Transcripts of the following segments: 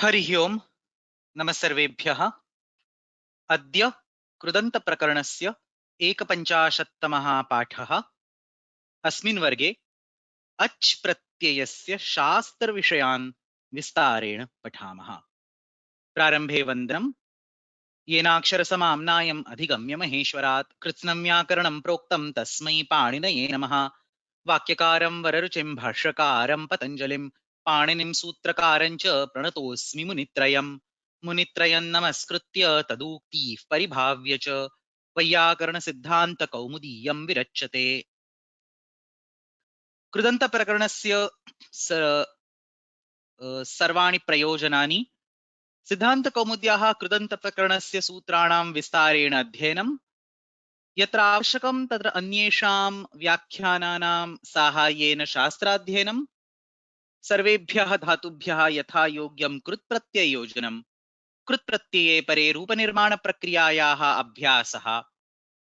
हरिः ओम् नमः सर्वेभ्यः। अद्य कृदन्तप्रकरणस्य एकपञ्चाशत्तमः पाठः। अस्मिन् वर्गे अच् प्रत्ययस्य शास्त्रविषयान् विस्तारेण पठामः। प्रारम्भे वन्दनम्। येनाक्षरसमाम्नायम् अधिगम्य महेश्वरात् कृत्स्नं व्याकरणं प्रोक्तं तस्मै पाणिनये नमः। वाक्यकारं वररुचिं भाष्यकारं पतञ्जलिं पाणिनिं सूत्रकारं च प्रणतोऽस्मि मुनित्रयम्। मुनित्रयं नमस्कृत्य तदुक्तिः परिभाव्य च वैयाकरणसिद्धान्तकौमुदीयं विरच्यते। कृदन्तप्रकरणस्य सर्वाणि प्रयोजनानि। सिद्धान्तकौमुद्याः कृदन्तप्रकरणस्य सूत्राणां विस्तारेण अध्ययनं। यत्र आवश्यकं तत्र अन्येषां व्याख्यानानां साहाय्येन शास्त्राध्ययनं। सर्वेभ्यः धातुभ्यः यथा योग्यं कृत्प्रत्यययोजनं। कृत्प्रत्यये परे रूपनिर्माणप्रक्रियायाः अभ्यासः।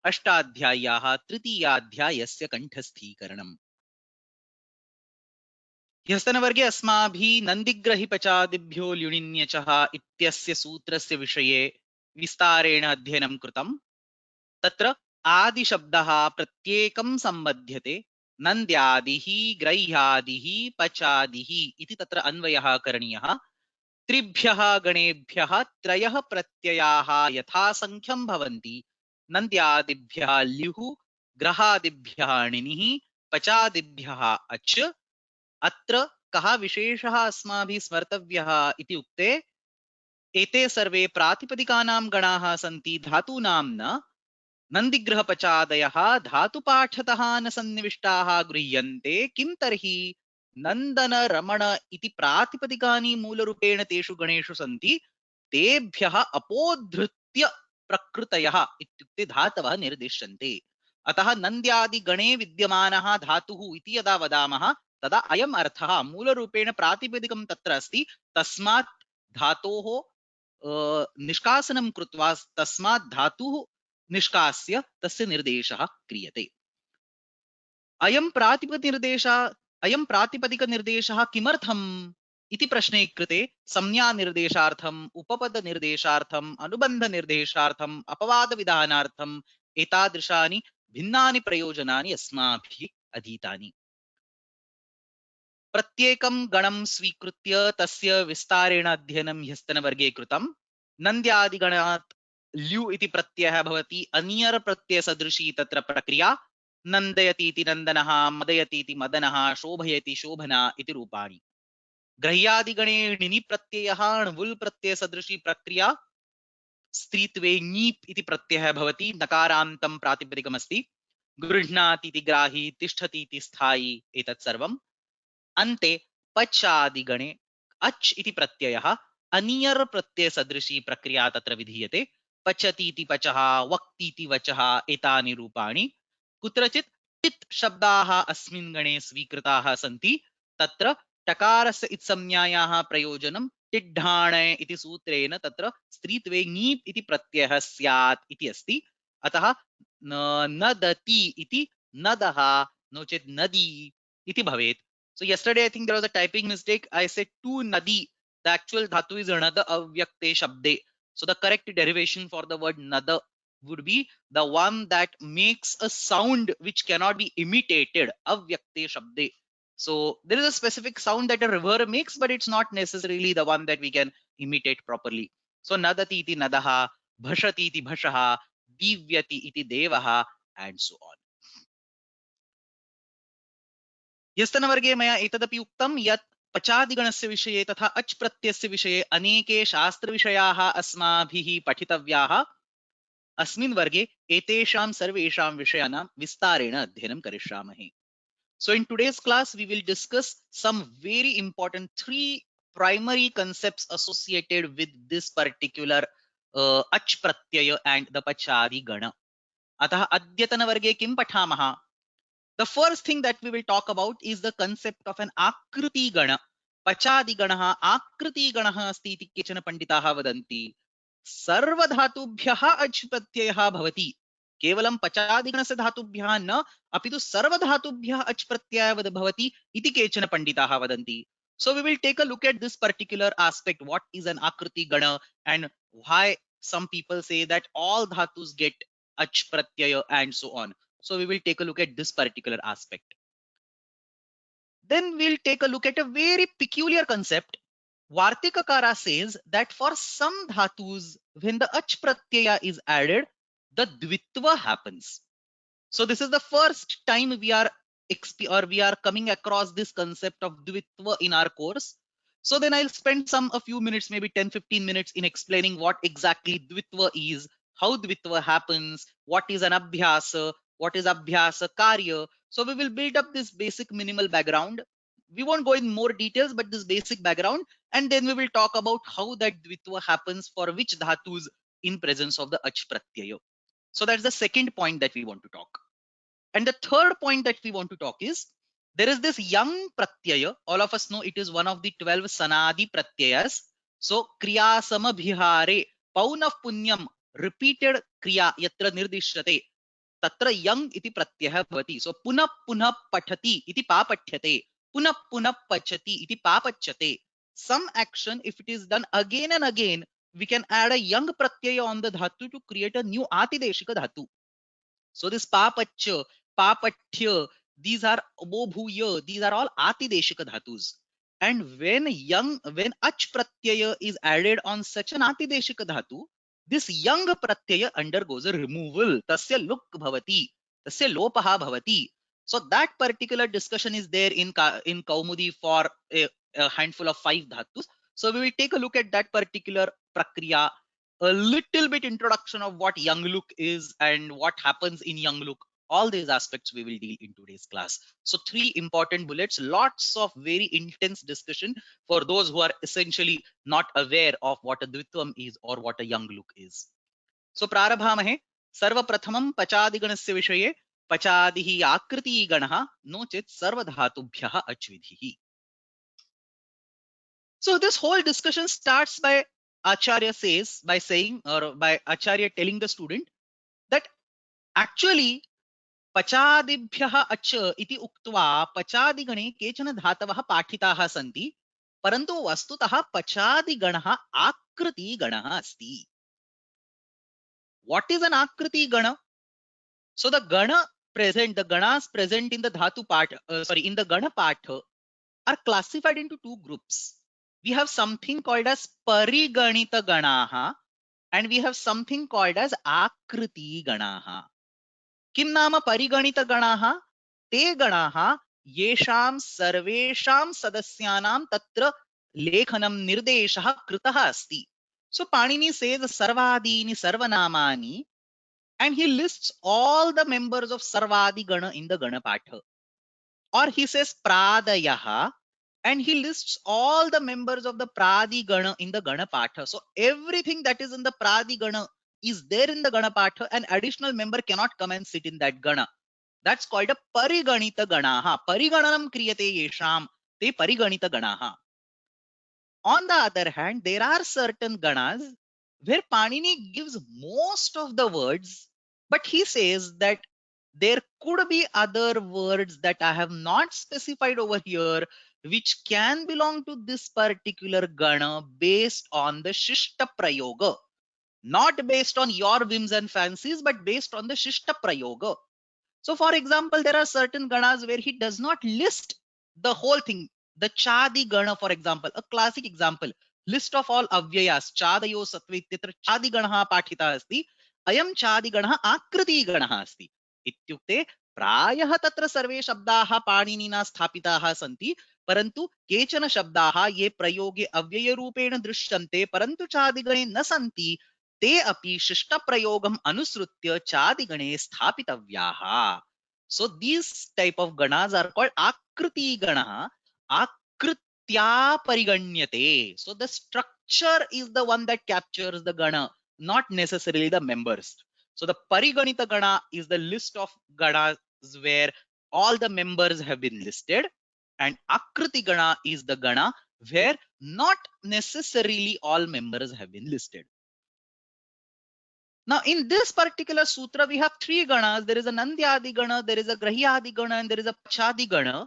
अष्टाध्याय्याः तृतीयाध्यायस्य कण्ठस्थीकरणम्। ह्यस्तनवर्गे अस्माभिः नन्दिग्रहिपचादिभ्यो ल्युणिन्यचः इत्यस्य सूत्रस्य विषये विस्तारेण अध्ययनं कृतम्। तत्र आदिशब्दः प्रत्येकं सम्बध्यते नन्द्यादिः ग्रह्यादिः पचादिः इति तत्र अन्वयः करणीयः। त्रिभ्यः गणेभ्यः त्रयः प्रत्ययाः यथासङ्ख्यं भवन्ति। नन्द्यादिभ्यः ल्युः, ग्रहादिभ्यः णिनिः, पचादिभ्यः अच्। अत्र कः विशेषः अस्माभिः स्मर्तव्यः इति उक्ते एते सर्वे प्रातिपदिकानां गणाः सन्ति, धातूनां न। नन्दिग्रहपचादयः धातुपाठतः न सन्निविष्टाः गृह्यन्ते। किं तर्हि नन्दन रमण इति प्रातिपदिकानि मूलरूपेण तेषु गणेषु सन्ति, तेभ्यः अपोद्धृत्य प्रकृतयः इत्युक्ते धातवः निर्दिश्यन्ते। अतः नन्द्यादिगणे विद्यमानः धातुः इति यदा वदामः तदा अयम् अर्थः मूलरूपेण प्रातिपदिकं तत्र अस्ति, तस्मात् धातोः निष्कासनं कृत्वा तस्मात् धातुः निष्कास्य तस्य निर्देशः क्रियते। अयं प्रातिपदिकनिर्देशः किमर्थम् इति प्रश्ने कृते संज्ञानिर्देशार्थम्, उपपदनिर्देशार्थम्, अनुबन्धनिर्देशार्थम्, अपवादविधानार्थम् एतादृशानि भिन्नानि प्रयोजनानि अस्माभिः अधीतानि। प्रत्येकं गणं स्वीकृत्य तस्य विस्तारेण अध्ययनं ह्यस्तनवर्गे कृतम्। नन्द्यादिगणात् ल्यु इति प्रत्ययः भवति, अनियर् प्रत्ययसदृशी तत्र प्रक्रिया। नन्दयति इति नन्दनः, मदयति इति मदनः, शोभयति शोभना इति रूपाणि। ग्रह्यादिगणे णिनि प्रत्ययः ण्वुल् प्रत्ययसदृशी प्रक्रिया। स्त्रीत्वे ङीप् इति प्रत्ययः भवति, नकारान्तं प्रातिपदिकमस्ति। गृह्णाति इति ग्राही, तिष्ठति इति स्थायी, एतत् सर्वम्। अन्ते पचादिगणे अच् इति प्रत्ययः अनियर् प्रत्ययसदृशी प्रक्रिया तत्र विधीयते। पचति इति पचः, वक्ति इति वचः, एतानि रूपाणि। कुत्रचित् टित् शब्दाः अस्मिन् गणे स्वीकृताः सन्ति, तत्र टकारस्य इत्संज्ञायाः प्रयोजनं टिड्ढाण इति सूत्रेण तत्र स्त्रीत्वे ङीप् इति प्रत्ययः स्यात् इति अस्ति। अतः नदति इति नदः, नो चेत् नदी इति भवेत्। So yesterday I think there was a typing mistake. I said to nadi. The actual dhatu is another avyakte shabde. So the correct derivation for the word nada would be the one that makes a sound which cannot be imitated. Avyakte shabde. So there is a specific sound that a river makes, but it's not necessarily the one that we can imitate properly. So nadati iti nadaha, bhashati iti bhashaha, divyati iti devaha, and so on. ह्यस्तनवर्गे मया एतदपि उक्तं यत् पचादिगणस्य विषये तथा अच् प्रत्ययस्य विषये अनेके शास्त्रविषयाः अस्माभिः पठितव्याः। अस्मिन् वर्गे एतेषां सर्वेषां विषयाणां विस्तारेण अध्ययनं करिष्यामः। So in today's class we will discuss some very important three primary concepts associated with this particular ach pratyaya and the pachadi gana. अतः अद्यतनवर्गे किं पठामः? The first thing that we will talk about is the concept of an akriti gana. Pachadi ganaha akriti ganaha asti iti केचन पंडिताः वदन्ति। सर्वधातुभ्यः अच् प्रत्ययः भवति, केवलं पचादिगणस्य धातुभ्यः न, अपि तु सर्वधातुभ्यः अच् प्रत्ययः भवति इति केचन पंडिताः वदन्ति। So we will take a look at this particular aspect. What is an Akriti Gana, and why some people say that all dhatus get ach pratyaya and so on. So we will take a look at this particular aspect. Then we'll take a look at a very peculiar concept. Vartikakara says that for some dhatus, when the ach pratyaya is added, the dvitva happens. So this is the first time we are we are coming across this concept of dvitva in our course. So then I'll spend a few minutes, maybe 10-15 minutes, in explaining what exactly dvitva is, how dvitva happens, what is an abhyasa, what is abhyasa karya. So we will build up this basic minimal background. We won't go in more details, but this basic background, and then we will talk about how that dvitva happens for which dhatus in presence of the ach pratyaya. So that's the second point that we want to talk. And the third point that we want to talk is, there is this young pratyaya. All of us know it is one of the 12 sanadi pratyayas. So kriya samabhihare, paunaf punyam, repeated kriya yatra nirdishyate, tatra young iti pratyaya bhavati. So punah punah pathati iti papathyate, punah punah pachati iti papachyate. Some action, if it is done again and again, we can add a young pratyaya on the dhatu to create a new atideshika dhatu. So this papachya, papathya, these are obobhuya, these are all atideshika dhatus. And when ach pratyaya is added on such an atideshika dhatu, this young pratyaya undergoes a removal. Tasya luk bhavati, tasya lopaha bhavati. So that particular discussion is there in Kaumudi for a handful of 5 dhatus. So we will take a look at that particular prakriya, a little bit introduction of what young look is and what happens in young look. All these aspects we will deal in today's class. So 3 important bullets, lots of very intense discussion for those who are essentially not aware of what a dvitvam is or what a young look is. So prarabhamahe. Sarvapratamam pachadiganasya vishaye pachadihi akriti ganaha no chet sarvadhatubhyah achvidhihi. So this whole discussion starts by Acharya says, by saying, or by Acharya telling the student that actually pachadibhyah ach iti uktva pachadigane kechana dhatavah pathitaah santi, parantu vastutah pachadiganah akriti ganah asti. What is an akriti gana? So the ganas present in the dhatu part, in the gana part are classified into 2 groups. We have something called as pariganita ganaha, and we have something called as akriti ganaha. Kim nama pariganita ganaha? Te ganaha yesham sarvesham sadasyanam tatra lekhanam nirdeshah kritah asti. So Panini says sarvadini sarvanamani, and he lists all the members of sarvadi gana in the gana patha. Or he says pradayah, and he lists all the members of the pradi gana in the gana patha. So everything that is in the pradi gana is there in the gana patha. An additional member cannot come and sit in that gana. That's called a pariganita ganaha. Parigananam kriyate yesham te pariganita ganaha. On the other hand, there are certain ganas where Panini gives most of the words, but he says that there could be other words that I have not specified over here which can belong to this particular gana based on the Shishta Prayoga. Not based on your whims and fancies, but based on the Shishta Prayoga. So, for example, there are certain ganas where he does not list the whole thing. The Chadi Gana, for example, a classic example, list of all avyayas, Chadayo Satvititra Chadi Ganaha Pathita asti, Ayam Chadi Ganaha Akriti Ganaha asti. Ityukte प्रायः तत्र सर्वे शब्दाः पाणिनिना स्थापिताः सन्ति, परन्तु केचन शब्दाः ये प्रयोगे अव्ययरूपेण दृश्यन्ते परन्तु चादिगणे न सन्ति, ते अपि शिष्टप्रयोगम् अनुसृत्य चादिगणे स्थापितव्याः. So these type of ganas are called akriti gana, akritya pariganyate. So the structure is the one that captures the gana, not necessarily the members. So the pariganita gana is the list of ganas where all the members have been listed, and akriti gana is the gana where not necessarily all members have been listed. Now, in this particular sutra, we have 3 ganas. There is a Nandyadi gana, there is a Grahyadi gana, and there is a Pachadi gana.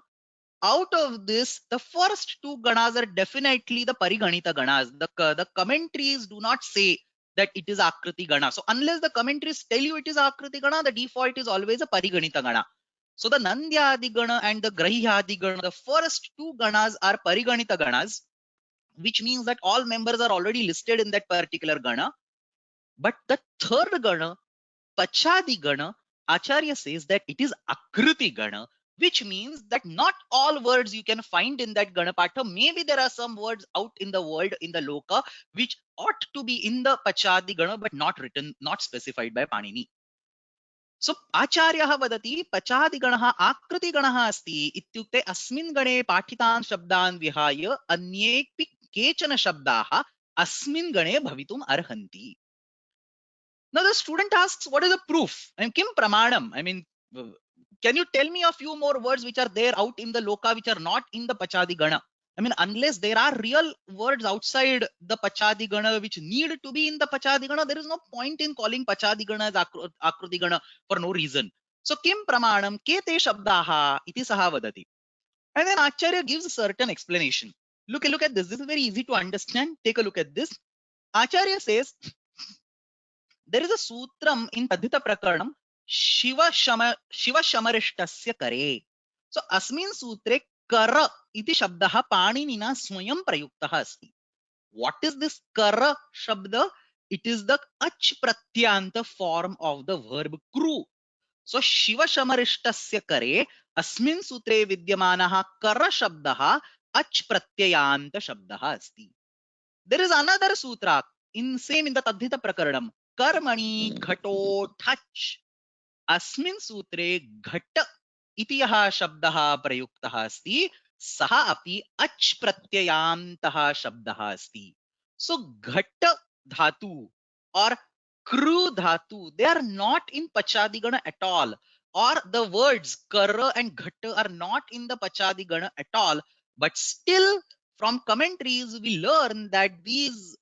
out of this, the first two ganas are definitely the Pariganita ganas. The commentaries do not say that it is Akriti gana. So unless the commentaries tell you it is Akriti gana, the default is always a Pariganita gana. So the Nandyadi gana and the Grahyadi gana, the first two ganas are Pariganita ganas, which means that all members are already listed in that particular gana. But the third gana, Pachadi gana, Acharya says that it is Akriti gana, which means that not all words you can find in that Ganapatha. Maybe there are some words out in the world, in the Loka, which ought to be in the Pachadi gana, but not written, not specified by Panini. So आचार्यः वदति पचादिगणः आकृतिगणः अस्ति इत्युक्ते अस्मिन् गणे पाठितान् शब्दान् विहाय अन्येऽपि केचन शब्दाः अस्मिन् गणे भवितुम् अर्हन्ति. Now the student asks, what is the proof? I mean, kim pramanam? I mean, can you tell me a few more words which are there out in the loka which are not in the Pachadi Gana? I mean, unless there are real words outside the Pachadi Gana which need to be in the Pachadi Gana, there is no point in calling Pachadi Gana as Akruti Gana for no reason. So, kim pramanam kete shabdaha iti saha vadati. And then Acharya gives a certain explanation. Look at this. This is very easy to understand. Take a look at this. Acharya says, there is a sutram in Tadhita Prakaranam, Shiva Shamarishtasya Kare. So, Asmin Sutre Kara iti Shabdaha Paninina Swayam Prayuktaha asti. What is this Kara Shabda? It is the Ach Pratyanta form of the verb kru. So, Shiva Shamarishtasya Kare, Asmin Sutre Vidyamanaha Kara Shabdaha Ach Pratyayanta Shabdaha asti. There is another sutra in the Tadhita Prakaranam. Karmani ghato touch. Asmin sutre ghat iti yaha shabdaha prayuktaha asti. Saha api ach pratyayantaha shabdaha asti. So ghat dhatu or kru dhatu, they are not in Pachadigana at all. Or the words kara and ghat are not in the Pachadigana at all. But still, from commentaries, we learn that these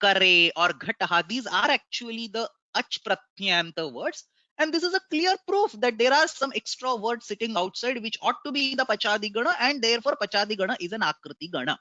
kare or ghataha, these are actually the ach pratyanta words. And this is a clear proof that there are some extra words sitting outside which ought to be the Pachadi Gana, and therefore Pachadi Gana is an Akriti Gana.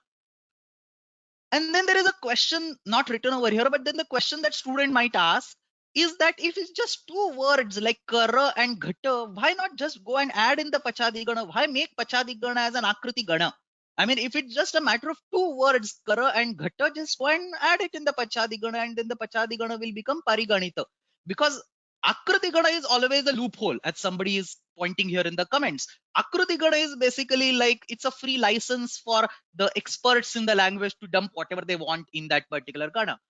And then there is a question not written over here, but then the question that student might ask is that if it's just two words like Kara and Ghata, why not just go and add in the Pachadi Gana? Why make Pachadi Gana as an Akriti Gana? I mean, if it's just a matter of two words, Kara and Ghata, just go and add it in the Pachadi Gana, and then the Pachadi Gana will become Pariganita. Because Akriti Gana is always a loophole, as somebody is pointing here in the comments. Akriti Gana is basically like it's a free license for the experts in the language to dump whatever they want in that particular Gana.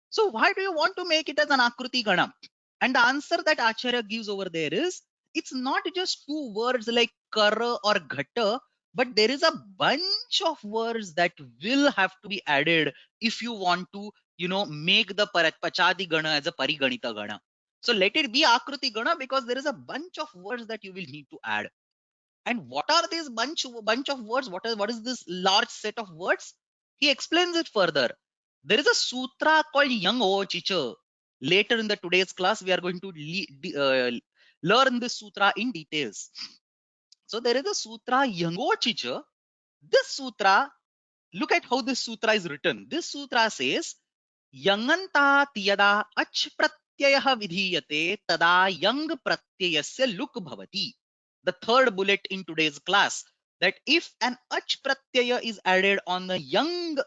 So why do you want to make it as an Akruti Gana? And the answer that Acharya gives over there is, it's not just two words like Kara or Ghata, but there is a bunch of words that will have to be added if you want to, make the Pachadi Gana as a Pariganita Gana. So let it be Akruti Gana because there is a bunch of words that you will need to add. And what are these bunch of words? What is this large set of words? He explains it further. There is a sutra called Yang O Chicha. Later in the today's class, we are going to learn this sutra in details. So there is a sutra Yang O Chicha. This sutra, look at how this sutra is written. This sutra says, Yanganta tiyada ach pratyayah vidhiyate tada yang pratyayasya luk bhavati. The third bullet in today's class, that if an ach pratyaya is added on the yang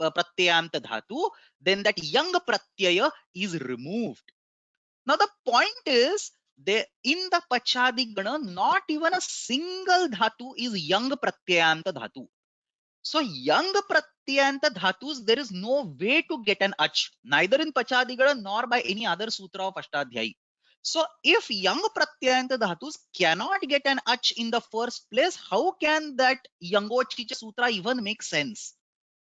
pratyayanta dhatu, then that yang pratyaya is removed. Now the point is, in the Pachadi Gana, not even a single dhatu is yang pratyayanta dhatu. So yang pratyanta dhatus, there is no way to get an ach, neither in Pachadigada nor by any other sutra of Ashtadhyayi. So if yang pratyanta dhatus cannot get an ach in the first place, how can that Yangochicha sutra even make sense?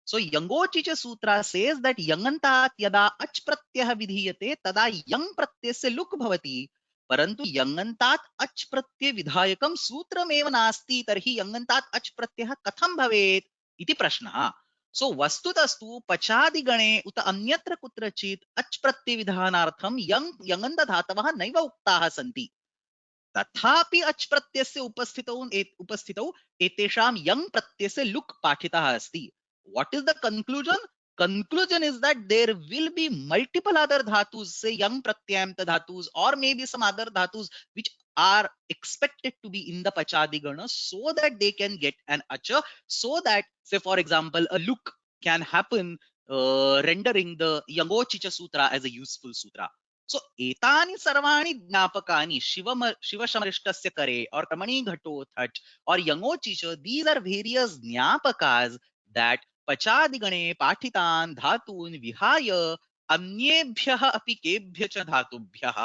So Yangochicha sutra says that yangantat yada ach pratyah vidhiyate tada yang pratyasya luk bhavati. परंतु यंगंतात अच प्रत्यय विधायकम सूत्रमेव नास्ति तर्हि यंगंतात अच प्रत्ययः कथं भवेत् इति प्रश्नः. सो वस्तुतस्तु पचादिगणे उत अन्यत्र कुत्रचित् अच प्रत्यय विधानार्थं यंगन्त धातवः नैव उक्ताः सन्ति. तथापि अच् प्रत्ययस्य उपस्थितौ एतेषां यङ् प्रत्ययस्य लुक् पाठितः अस्ति. What is the conclusion? Conclusion is that there will be multiple other dhatus, say young pratyayanta dhatus, or maybe some other dhatus which are expected to be in the pachadigana, so that they can get an acha, so that, say for example, a look can happen, rendering the Yangochicha Sutra as a useful sutra. So etani sarvani jnapakani shiva kare or kamani ghato thach or Yangochicha, these are various jnapakas that पचादिगणे पाठितान् धातून् विहाय अन्येभ्यः अपि केभ्य च धातुभ्यः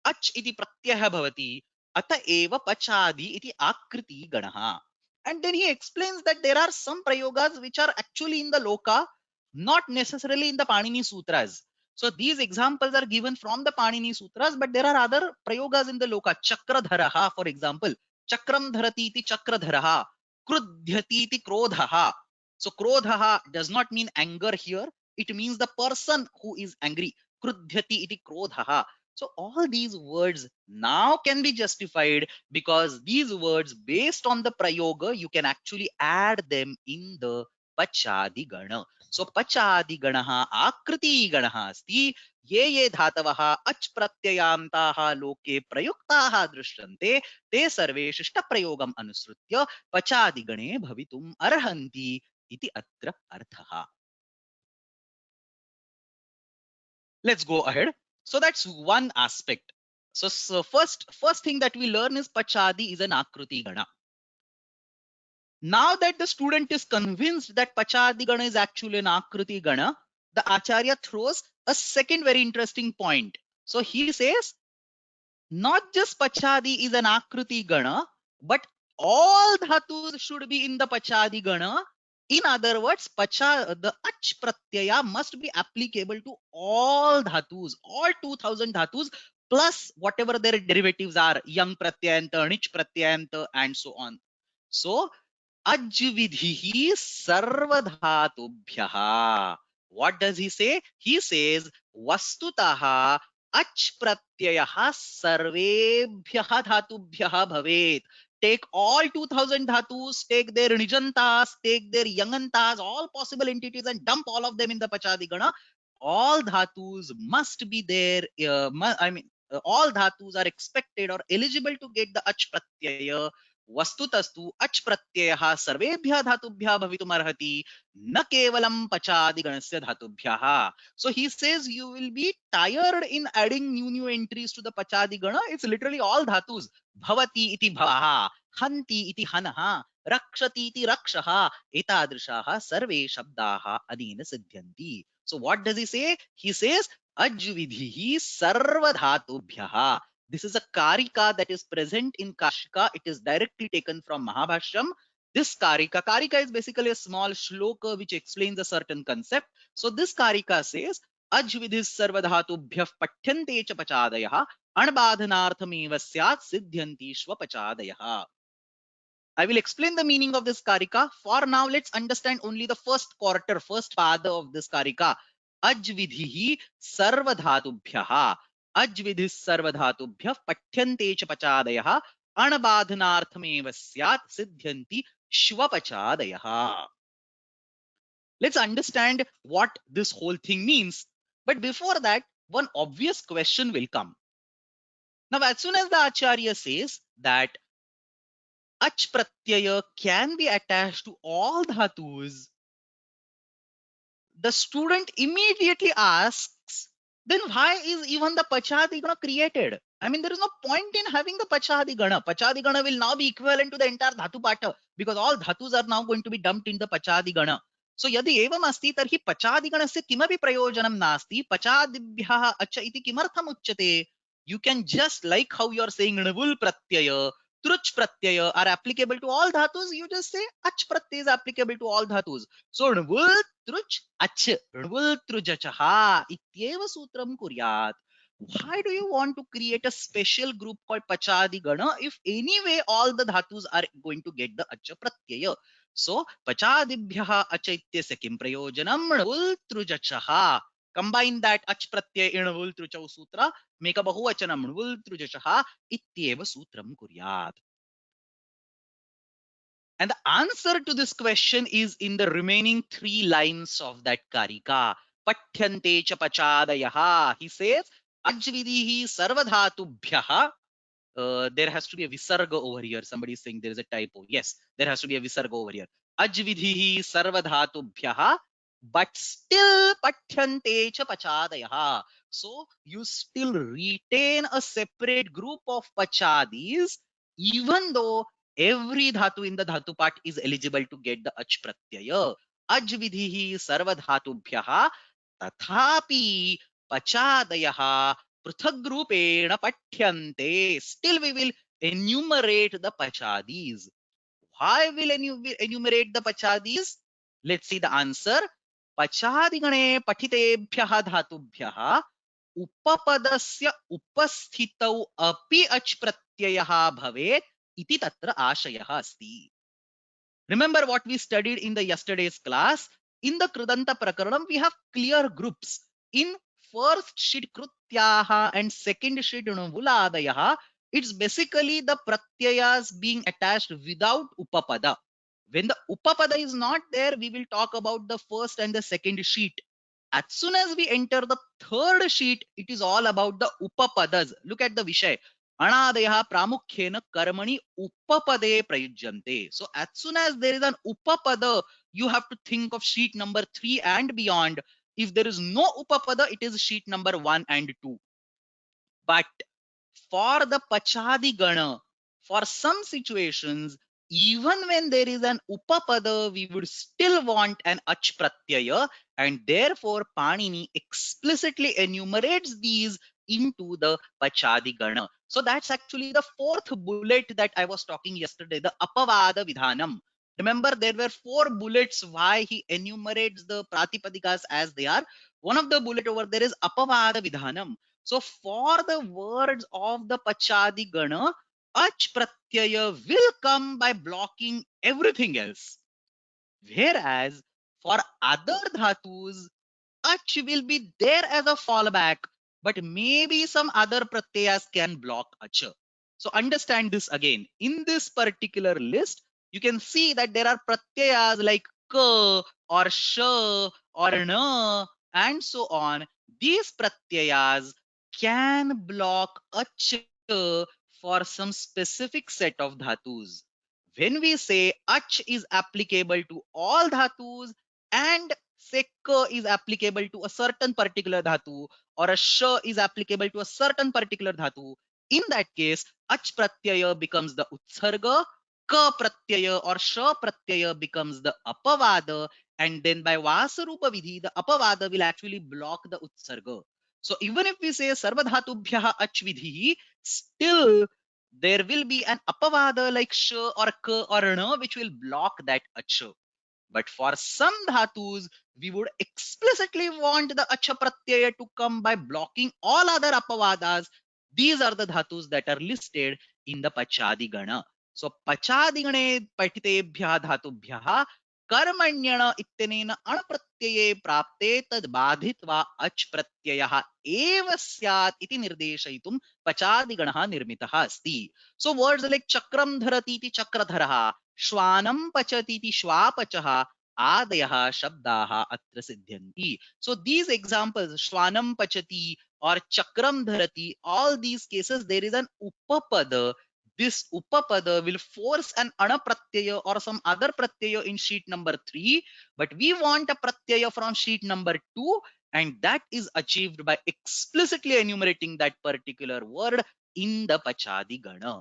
अच् इति प्रत्ययः भवति. अत एव पचादि इति आकृति गणः. And then he explains that there are some prayogas which are actually in the loka, not necessarily in the Panini Sutras. So these examples are given from the Panini Sutras, but there are other prayogas in the loka. Chakradharaha, for example. Chakram dharati iti chakradharaha. Krudhyati iti krodhaha. So krodhaha does not mean anger here. It means the person who is angry. Krudhyati iti krodhaha. So all these words now can be justified because these words, based on the prayoga, you can actually add them in the pachadi gana. So pachadi ganaha akriti ganaha asti. ये धातवः अच् प्रत्ययान्ताः लोके प्रयुक्ताः दृश्यन्ते ते सर्वे शिष्टप्रयोगम् अनुसृत्य पचादिगणे भवितुम् अर्हन्ति इति अत्र अर्थः. Let's go ahead. So that's one aspect. So first thing that we learn is pachadi is an akruti gana. Now that the student is convinced that pachadi gana is actually an akruti gana, the acharya throws a second very interesting point. So he says, not just pachadi is an akruti gana, but all dhatus should be in the pachadi gana. In other words, the ach pratyaya must be applicable to all dhatus, all 2000 dhatus, plus whatever their derivatives are, yang pratyayanta, nich pratyayanta, and so on. So ajvidhihi sarvadhatubhyaha. What does he say? He says vastutaha ach pratyayah sarvebhyah dhatubhyah bhavet. Take all 2000 dhatus, take their nijantas, take their yangantas, all possible entities, and dump all of them in the pachadigana. All dhatus must be there. All dhatus are expected or eligible to get the ach pratyaya. वस्तुतस्तु अच् प्रत्ययः सर्वेभ्यः धातुभ्यः भवितुमर्हति, न केवलं पचादिगणस्य धातुभ्यः. So he says you will be tired in adding new entries to the pachadigana. It's literally all dhatus. Bhavati iti bhavaha, hanti iti hanaha, rakshati iti rakshaha, etadrishaha sarve shabdaha anena siddhyanti. So what does he say? He says ajvidhihi sarva dhatubhyaha. This is a karika that is present in Kashika. It is directly taken from Mahabhashyam. This karika is basically a small shloka which explains a certain concept. So this karika says, Ajvidhis sarvadhatubhyah pathyante cha pachadayah anbadhanarthameva syat siddhyanti shva pachadayah. I will explain the meaning of this karika. For now, let's understand only the first quarter, first pada of this karika. Ajvidhihi sarvadhatubhyah. अज्विधि सर्वधातुभ्यः पठ्यन्ते च पचादयः अणबाधनार्थमेव स्यात् सिद्ध्यन्ति श्वपचादयः. Let's understand what this whole thing means. But before that, one obvious question will come. Now, as soon as the acharya says that ach pratyaya can be attached to all dhatus, the student immediately asks, then why is even the pachadigana created? I mean, there is no point in having the pachadigana. Pachadigana will now be equivalent to the entire dhatu pata because all dhatus are now going to be dumped in the pachadigana. So yadi evam asti tarhi pachadiganasya kimapi prayojanam nasti pachadibhyah acha iti kimartham uchyate. You can just, like how you are saying navul pratyaya, truch pratyaya are applicable to all dhatus, you just say ach pratyaya is applicable to all dhatus. So navul truch ach, navul trujachaha ityeva sutram kuryat. Why do you want to create a special group called pachadigana if anyway all the dhatus are going to get the acha pratyaya? So pachadibhyah acha ityasya kim prayojanam navul trujachaha. combine that ach pratyay in vul truchau sutra, make a bahuvachanam vul trujashah ityeva sutram kuryat. And the answer to this question is in the remaining 3 lines of that karika. Pathyante cha pachadayaha. He says, ajvidihi sarvadhatubhyaha. There has to be a visarga over here. Somebody is saying there is a typo. Yes, there has to be a visarga over here. Ajvidhihi sarvadhatubhyaha. But still pathyante cha pachadayaha. So you still retain a separate group of pachadis, even though every dhatu in the dhatu part is eligible to get the ach pratyaya. Ajvidhihi sarvadhatubhyaha tathapi pachadayaha pruthagrupeణ pathyante. Still we will enumerate the pachadis. Why will enumerate the pachadis? Let's see the answer. Pachadigane patitebhyah dhatubhyah upapadasya upasthitau api ach pratyayah bhavet iti tatra ashayah asti. Remember what we studied in the yesterday's class? In the Kridanta Prakaranam, we have clear groups. In first sheet Krutyaha and second sheet Vuladayaha, it's basically the pratyayas being attached without upapada. When the upapada is not there, we will talk about the first and the second sheet. As soon as we enter the third sheet, it is all about the upapadas. Look at the Vishay. Anadaya pramukhyena karmani upapade prayujyante. So as soon as there is an upapada, you have to think of sheet number 3 and beyond. If there is no upapada, it is sheet number 1 and 2. But for the Pachadi Gana, for some situations, even when there is an Upapada, we would still want an Ach Pratyaya, and therefore Panini explicitly enumerates these into the Pachadi Gana. So that's actually the fourth bullet that I was talking yesterday, the Apavada Vidhanam. Remember, there were 4 bullets why he enumerates the Pratipadikas as they are. One of the bullet over there is Apavada Vidhanam. So for the words of the Pachadi Gana, Ach Pratyaya will come by blocking everything else. Whereas for other dhatus, Ach will be there as a fallback, but maybe some other pratyayas can block Ach. So understand this again. In this particular list, you can see that there are pratyayas like Ka or Sha or Na and so on. These pratyayas can block Ach for some specific set of dhatus. When we say Ach is applicable to all dhatus and say Ka is applicable to a certain particular dhatu or a Sha is applicable to a certain particular dhatu, in that case, Ach pratyaya becomes the utsarga, Ka pratyaya or Sha pratyaya becomes the apavada, and then by Vasarupa vidhi, the apavada will actually block the utsarga. So even if we say sarvadhatubhyah ach vidhi, still there will be an apavada like sh or k or na which will block that ach. But for some dhatus, we would explicitly want the acha pratyaya to come by blocking all other apavadas. These are the dhatus that are listed in the Pachadi Gana. So Pachadi Gane Patitebhya Dhatubhyaha कर्मण्यण इत्यनेन अण प्रत्यये प्राप्ते तद बाधित्वा अच प्रत्ययः एव स्यात् इति निर्देशयितुं पचादिगणः निर्मितः अस्ति. So words like चक्रं धरति इति चक्रधरः, श्वानं पचति इति श्वापचः आदयः शब्दाः अत्र सिद्ध्यन्ति. So these examples, श्वानं पचति or चक्रं धरति, all these cases there is an upapada. This upapada will force an ana pratyaya or some other pratyaya in sheet number 3, but we want a pratyaya from sheet number 2, and that is achieved by explicitly enumerating that particular word in the Pachadi Gana.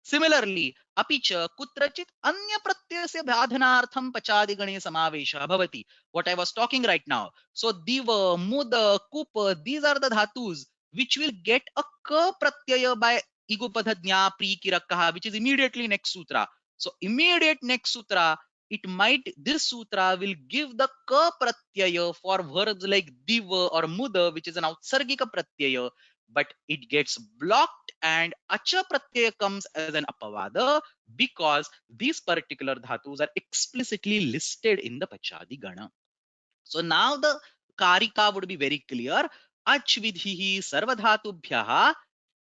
Similarly, apicha kutrachit anya pratyasya bhadhanartham Pachadi Gane samavesha bhavati. What I was talking right now. So diva, muda, kupa, these are the dhatus which will get a ka pratyaya by igupada jna pri kirakaha, which is immediately next sutra. So immediate next sutra, it might, this sutra will give the ka pratyaya for words like diva or muda, which is an outsargika pratyaya, but it gets blocked and acha pratyaya comes as an apavada because these particular dhatus are explicitly listed in the Pachadi Gana. So now the karika would be very clear. Ach vidhihi sarvadhatubhyah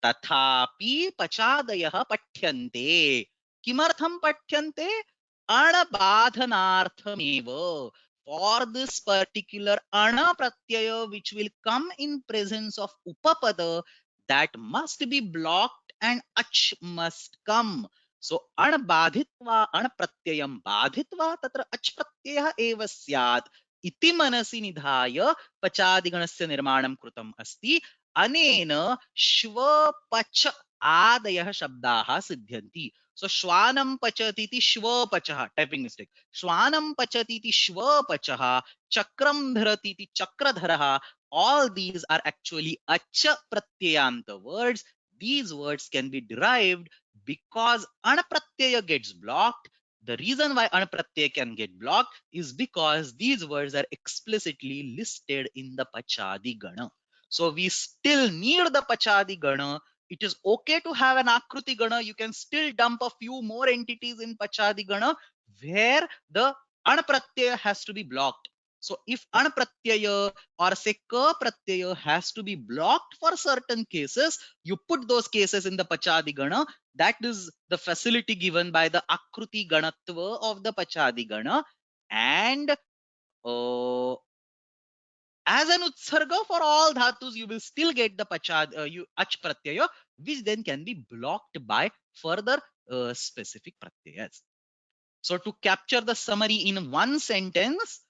तथापि पचादयः पठ्यन्ते. किमर्थं पठ्यन्ते? अणबाधनार्थमेव. For this particular ana pratyaya which will come in presence of upapada, that must be blocked and ach must come. So anbadhitva anpratyayam badhitva tatra ach pratyayah eva syat इति मनसि निधाय पचादिगणस्य निर्माणं कृतम् अस्ति. अनेन श्व पच आदयः शब्दाः सिद्ध्यन्ति. So श्वानं पचति इति श्वपचः, टाइपिंग मिस्टेक. श्वानं पचति इति श्वपचः, चक्रं धरति इति चक्रधरः. All these are actually acha pratyayanta words. These words can be derived because anapratyaya gets blocked. The reason why anapratyaya can get blocked is because these words are explicitly listed in the pachadi gana. So we still need the pachadi gana. It is okay to have an akruti gana. You can still dump a few more entities in pachadi gana where the anapratyaya has to be blocked. So if anapratyaya or say ka pratyaya has to be blocked for certain cases, you put those cases in the pachadi gana. That is the facility given by the akruti ganatva of the pachadi gana. And as an utsarga for all dhatus, you will still get the ach pratyaya, which then can be blocked by further specific pratyayas. So to capture the summary in one sentence,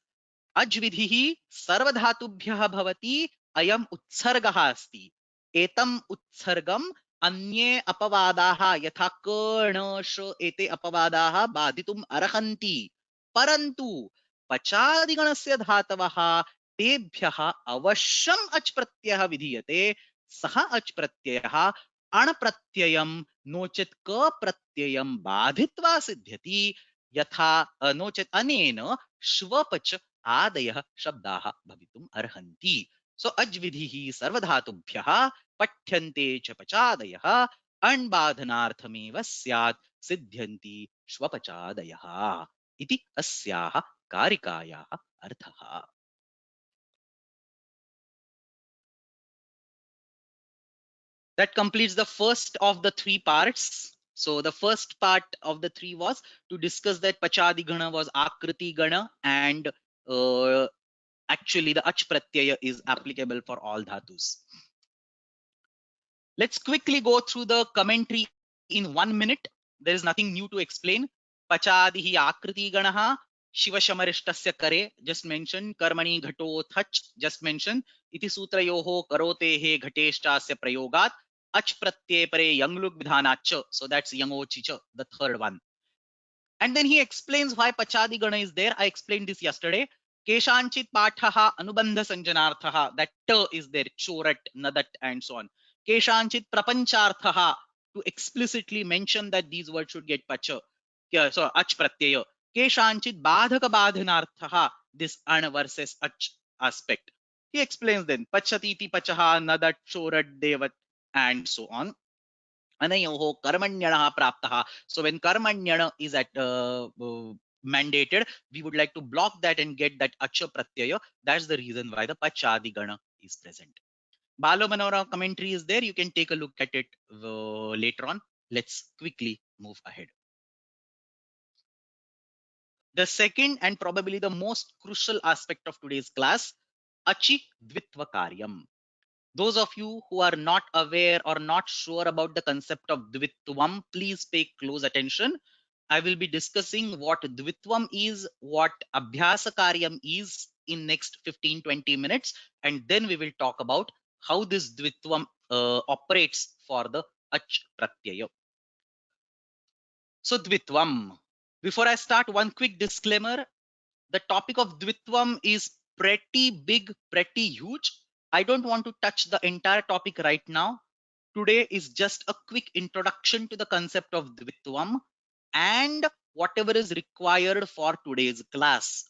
ajvidhihi sarvadhatubhyah bhavati ayam utsargah asti. Etam utsargam अन्ये अपवादाः यथा कर्णश एते अपवादाः बाधितुम् अर्हन्ति, परन्तु पचादिगणस्य धातवः तेभ्यः अवश्यम् अच् प्रत्ययः विधीयते. सः अच् प्रत्ययः अण् प्रत्ययं नो चेत् क प्रत्ययं बाधित्वा सिद्ध्यति. यथा नो चेत् अनेन श्वपच आदयः शब्दाः भवितुम् अर्हन्ति. सो अज् विधिः सर्वधातुभ्यः पठ्यन्ते च पचादयः अण्बाधनार्थमेव स्यात् सिद्ध्यन्ति श्वपचादयः इति अस्याः कारिकायाः अर्थः. That completes the first of the three parts. So the first part of the three was to discuss that pachadi gana was akriti gana, and actually the ach pratyaya is applicable for all dhatus. Let's quickly go through the commentary in 1 minute. There is nothing new to explain. Pachadihi akriti ganaha शिवशमरिष्टस्य करे just mentioned. कर्मणि घटोऽथच् just mentioned. इति सूत्रयोः करोतेः घटेष्टास्य प्रयोगात् ach pratyay pare yangluk vidhanacha. So that's yangochicha, the third one. And then he explains why pachadi gana is there. I explained this yesterday. Keshanchit pathaha anubandha sanjanarthaha, that ta is there, chorat, nadat, and so on. Keshanchit prapancharthaha, to explicitly mention that these words should get pacha. So ach pratyaya. Keshanchit badhaka badhanarthaha, this an versus ach aspect. He explains then pachatiti pachaha, nadat, chorat, devat, and so on. Anayoho karmanyana praptaha. So when karmanyana is at mandated, we would like to block that and get that acha pratyaya. That's the reason why the pachadi gana is present. Balo Manora commentary is there. You can take a look at it later on. Let's quickly move ahead. The second and probably the most crucial aspect of today's class, achi dvitva karyam. Those of you who are not aware or not sure about the concept of dvitvam, please pay close attention. I will be discussing what dvitvam is, what abhyasa karyam is in next 15-20 minutes, and then we will talk about how this dvitvam operates for the ach pratyaya. So dvitvam. Before I start, one quick disclaimer. The topic of dvitvam is pretty big, pretty huge. I don't want to touch the entire topic right now. Today is just a quick introduction to the concept of dvitvam and whatever is required for today's class.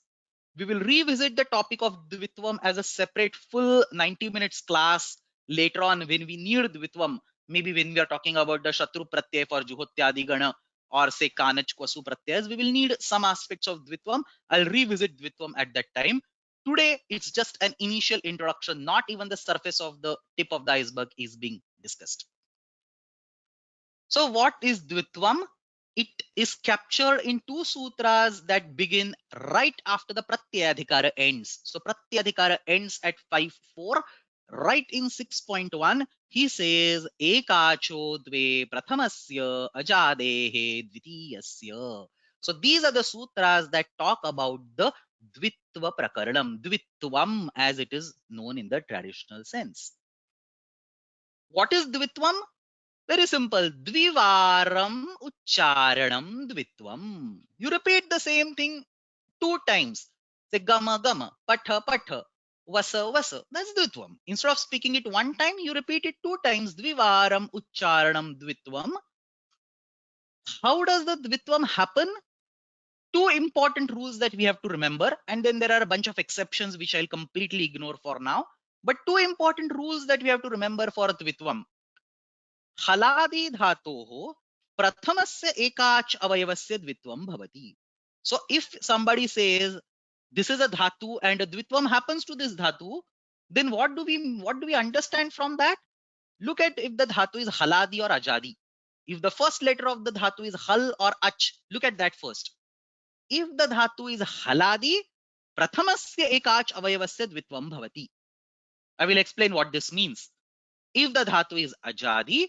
We will revisit the topic of dvitvam as a separate full 90 minutes class later on when we need dvitvam. Maybe when we are talking about the shatru pratyay for juhotyadi gana or say kanach kwasu pratyayas, we will need some aspects of dvitvam. I'll revisit dvitvam at that time. Today, it's just an initial introduction. Not even the surface of the tip of the iceberg is being discussed. So what is Dvitvam? It is captured in two sutras that begin right after the Pratyadhikara ends. So Pratyadhikara ends at 5.4. Right in 6.1, he says, Ekacho dve prathamasya ajadehe dvitiyasya. So these are the sutras that talk about the Dvitva Prakaranam, Dvitvam as it is known in the traditional sense. What is Dvitvam? Very simple. Dvivaram ucharanam dvitvam. You repeat the same thing 2 times. Say gama gama, patha patha, vasa vasa. That's dvitvam. Instead of speaking it 1 time, you repeat it 2 times. Dvivaram ucharanam dvitvam. How does the dvitvam happen? Two important rules that we have to remember, and then there are a bunch of exceptions which I'll completely ignore for now. But two important rules that we have to remember for dvitvam. हलादि धातोः प्रथमस्य एकाच अवयवस्य द्वित्वं भवति. So if somebody says this is a dhatu and a dvitvam happens to this dhatu, then what do we understand from that? Look at if the dhatu is haladi or ajadi. If the first letter of the dhatu is hal or ach, look at that first. If the dhatu is haladi, prathamasya ekach avayavasya dvitvam bhavati. I will explain what this means. If the dhatu is ajadi,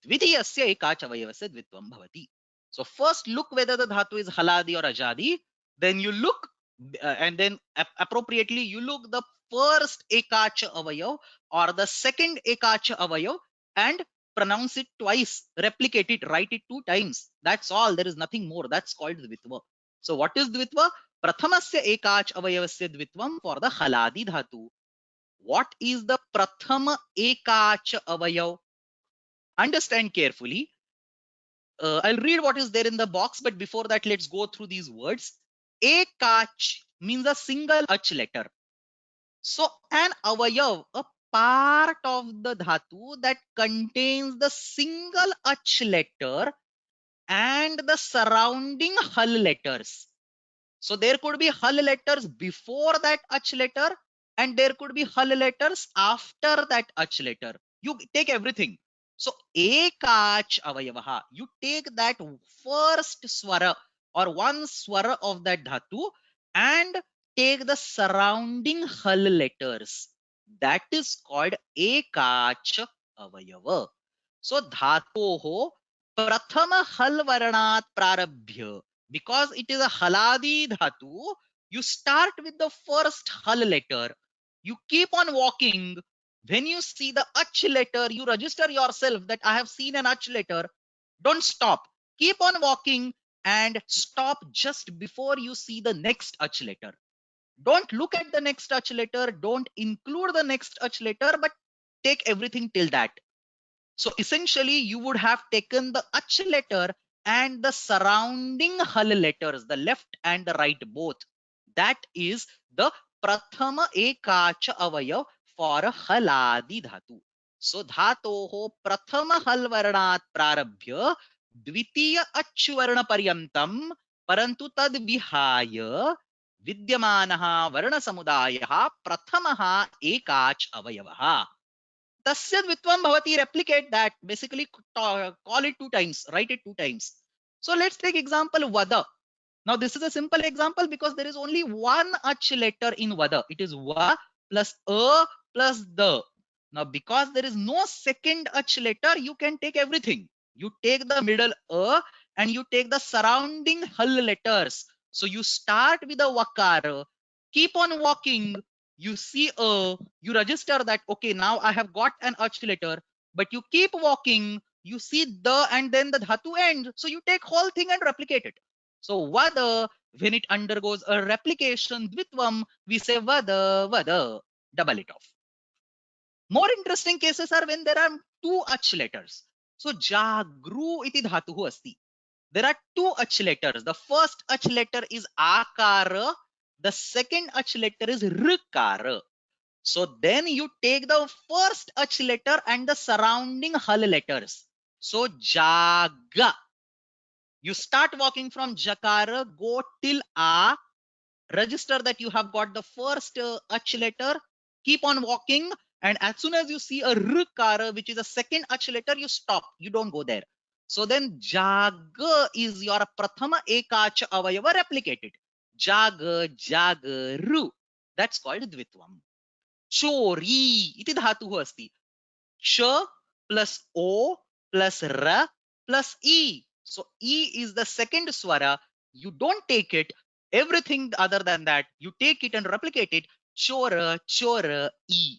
dvitiyasya ekach avayavasya dvitvam bhavati. So first look whether the dhatu is haladi or ajadi. Then you look and then appropriately you look the first ekacha avayav or the second ekacha avayav and pronounce it twice, replicate it, write it 2 times. That's all. There is nothing more. That's called dvitva. So what is dvitva? Prathamasya ekach avayavasya dvitvam for the haladi dhatu. What is the prathama ekacha avayav? Understand carefully. I'll read what is there in the box, but before that, let's go through these words. Ekach means a single ach letter. So an avayav, a part of the dhatu that contains the single ach letter and the surrounding hal letters. So there could be hal letters before that ach letter and there could be hal letters after that ach letter. You take everything. So ekach avayavaha, you take that first swara or one swara of that dhatu and take the surrounding hal letters. That is called ekach avayava. So dhatoho prathama hal varnat prarabhya. Because it is a haladi dhatu, you start with the first hal letter. You keep on walking. When you see the ach letter, you register yourself that I have seen an ach letter. Don't stop. Keep on walking and stop just before you see the next ach letter. Don't look at the next ach letter. Don't include the next ach letter, but take everything till that. So essentially, you would have taken the ach letter and the surrounding hal letters, the left and the right both. That is the prathama ekacha avayav for a haladi dhatu. So dhatoho prathama hal varnat prarabhya dvitiya ach varna paryantam parantu tad vihaya vidyamanaha varna samudayah prathamaha ekach avayavaha. Tasya dvitvam bhavati, replicate that. Basically, call it 2 times, write it 2 times. So let's take example vada. Now this is a simple example because there is only one ach letter in vada. It is va plus a plus the. Now because there is no second ach letter, you can take everything. You take the middle a and you take the surrounding hal letters. So you start with a vakara, keep on walking, you see you register that, okay, now I have got an ach letter, but you keep walking, you see the and then the dhatu ends. So you take whole thing and replicate it. So vada, when it undergoes a replication, dvitvam, we say vada, vada, double it off. More interesting cases are when there are two ach letters. So jagru iti dhatuhu asti. There are two ach letters. The first ach letter is akara. The second ach letter is rikara. So then you take the first ach letter and the surrounding hal letters. So jaga. You start walking from jakara, go till a, register that you have got the first ach letter, keep on walking, and as soon as you see a r which is a second ach letter, you stop, you don't go there. So then jaga is your prathama ekach avayava replicated. Jaga, jaga, ru. That's called dvitvam. Chori iti dhatuh asti. Ch plus O plus R plus E. So E is the second swara. You don't take it. Everything other than that, you take it and replicate it. Chora, chora, E.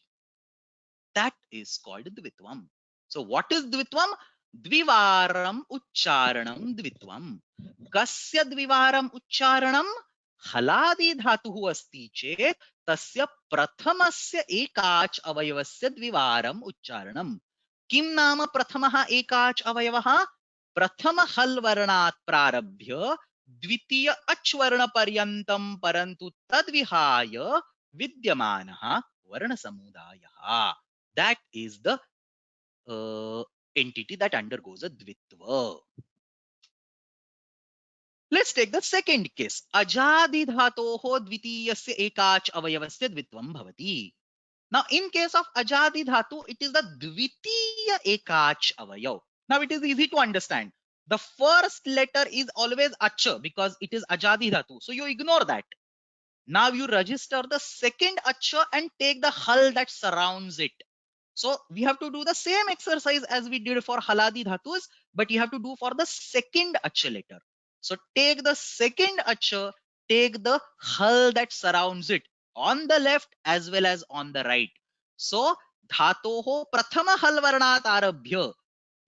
That is called Dvitvam. So what is Dvitvam? Dvivaram Ucharanam Dvitvam. Kasya Dvivaram Ucharanam? Haladi dhatuhu asti chet tasya prathamasya ekach avayavasya dvivaram ucharanam. Kim nama prathamaha ekach avayavaha? Prathama hal varnat prarabhya द्वितीय अच्वर्ण पर्यंतम परंतु तद्विहाय विद्यमानः वर्ण समुदायः. That is the entity that undergoes a dvitva. Let's take the second case. Ajadi dhatoho dvitiyasya ekach avayavasya dvitvam bhavati. Now, in case of ajadi dhatu, it is the dvitiya ekach avayav. Now, it is easy to understand. The first letter is always acha because it is ajadi dhatu. So you ignore that. Now you register the second acha and take the hal that surrounds it. So we have to do the same exercise as we did for haladi dhatus, but you have to do for the second acha letter. So take the second acha, take the hal that surrounds it on the left as well as on the right. So dhatoho prathama hal varnat arabhya.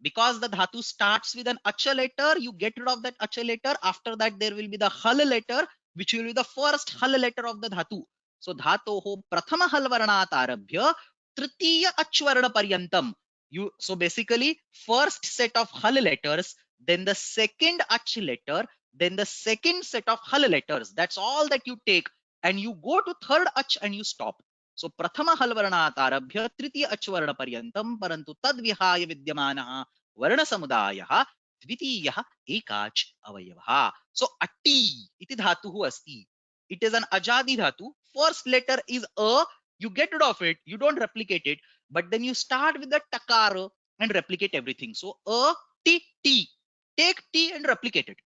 Because the dhatu starts with an acha letter, you get rid of that acha letter. After that, there will be the hal letter, which will be the first hal letter of the dhatu. So dhatoho prathama hal varnat arabhya tritiya achvarna paryantam. You so basically first set of hal letters, then the second ach letter, then the second set of hal letters. That's all that you take, and you go to third ach and you stop. So prathama hal varnat arabhya tritiya achvarna paryantam parantu tad vihaya vidyamanaha varna samudayah द्वितीयः एकाच अवयवः. So atti iti dhatuhu asti. It is an ajadi dhatu. First letter is a. You get rid of it. You don't replicate it. But then you start with the takara and replicate everything. So a t t. Take t and replicate it.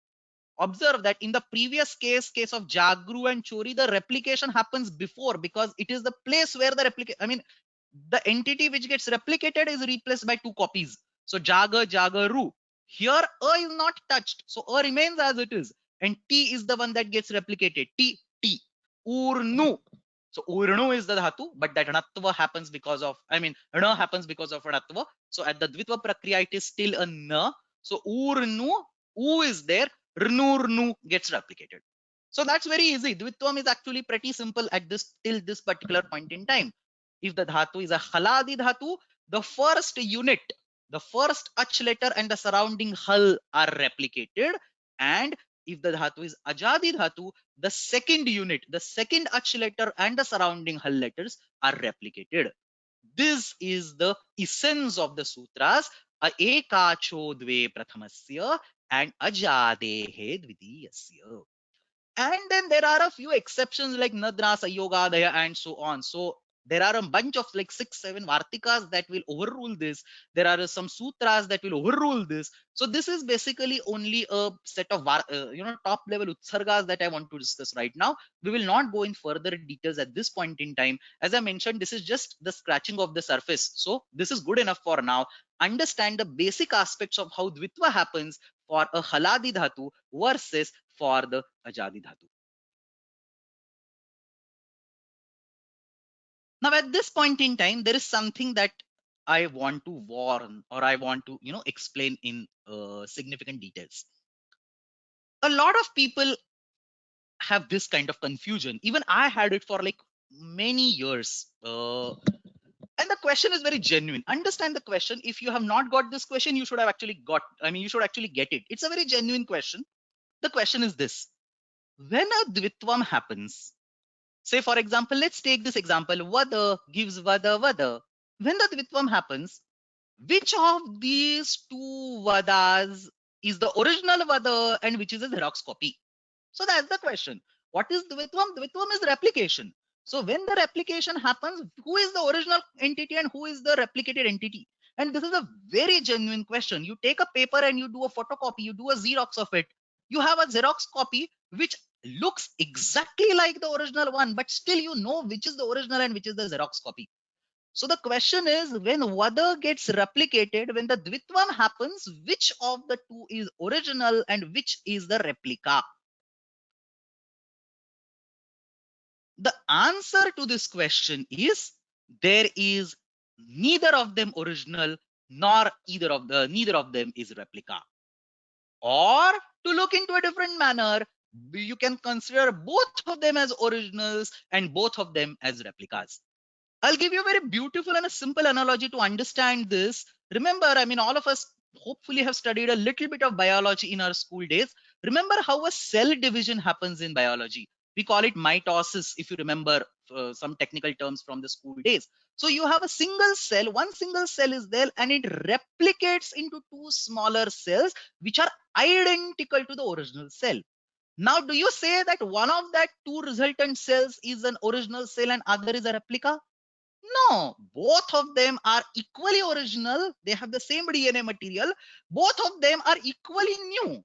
Observe that in the previous case of Jagru and Chori, the replication happens before because it is the place where the the entity which gets replicated is replaced by two copies. So Jaga, Jagaru. Here A is not touched. So A remains as it is. And T is the one that gets replicated. T, T. Urnu. So Urnu is the dhatu, but that Anatva happens because of, Rna happens because of Anatva. So at the Dvitva Prakriya, it is still a Na. So Urnu, U is there. Rnu gets replicated. So that's very easy. Dvitvam is actually pretty simple at this till this particular point in time. If the dhatu is a haladi dhatu, the first unit, the first ach letter and the surrounding hal are replicated. And if the dhatu is ajadi dhatu, the second unit, the second ach letter and the surrounding hal letters are replicated. This is the essence of the sutras. Ekacho dve prathamasya and ajadehe dvitiyasya. And then there are a few exceptions like Nadra, Sayogadaya, and so on. So there are a bunch of like 6-7 Vartikas that will overrule this. There are some sutras that will overrule this. So this is basically only a set of top level utsargas that I want to discuss right now. We will not go in further details at this point in time. As I mentioned, this is just the scratching of the surface. So this is good enough for now. Understand the basic aspects of how Dvitva happens for a haladi dhatu versus for the ajadi dhatu. Now, at this point in time, there is something that I want to warn or I want to, explain in significant details. A lot of people have this kind of confusion. Even I had it for like many years. And the question is very genuine. Understand the question. If you have not got this question, you should have actually you should actually get it. It's a very genuine question. The question is this: when a dvitvam happens, say for example, let's take this example, vada gives vada vada. When the dvitvam happens, which of these two vadas is the original vada and which is a Xerox copy? So that's the question. What is Dvitvam? Dvitvam is replication. So when the replication happens, who is the original entity and who is the replicated entity? And this is a very genuine question. You take a paper and you do a photocopy, you do a Xerox of it. You have a Xerox copy which looks exactly like the original one, but still you know which is the original and which is the Xerox copy. So the question is, when Vada gets replicated, when the Dvitvam happens, which of the two is original and which is the replica? The answer to this question is there is neither of them original nor neither of them is replica. Or to look into a different manner, you can consider both of them as originals and both of them as replicas. I'll give you a very beautiful and a simple analogy to understand this. Remember, I mean, all of us hopefully have studied a little bit of biology in our school days. Remember how a cell division happens in biology. We call it mitosis, if you remember some technical terms from the school days. So you have a single cell, one single cell is there, and it replicates into two smaller cells, which are identical to the original cell. Now, do you say that one of that two resultant cells is an original cell and other is a replica? No, both of them are equally original. They have the same DNA material. Both of them are equally new.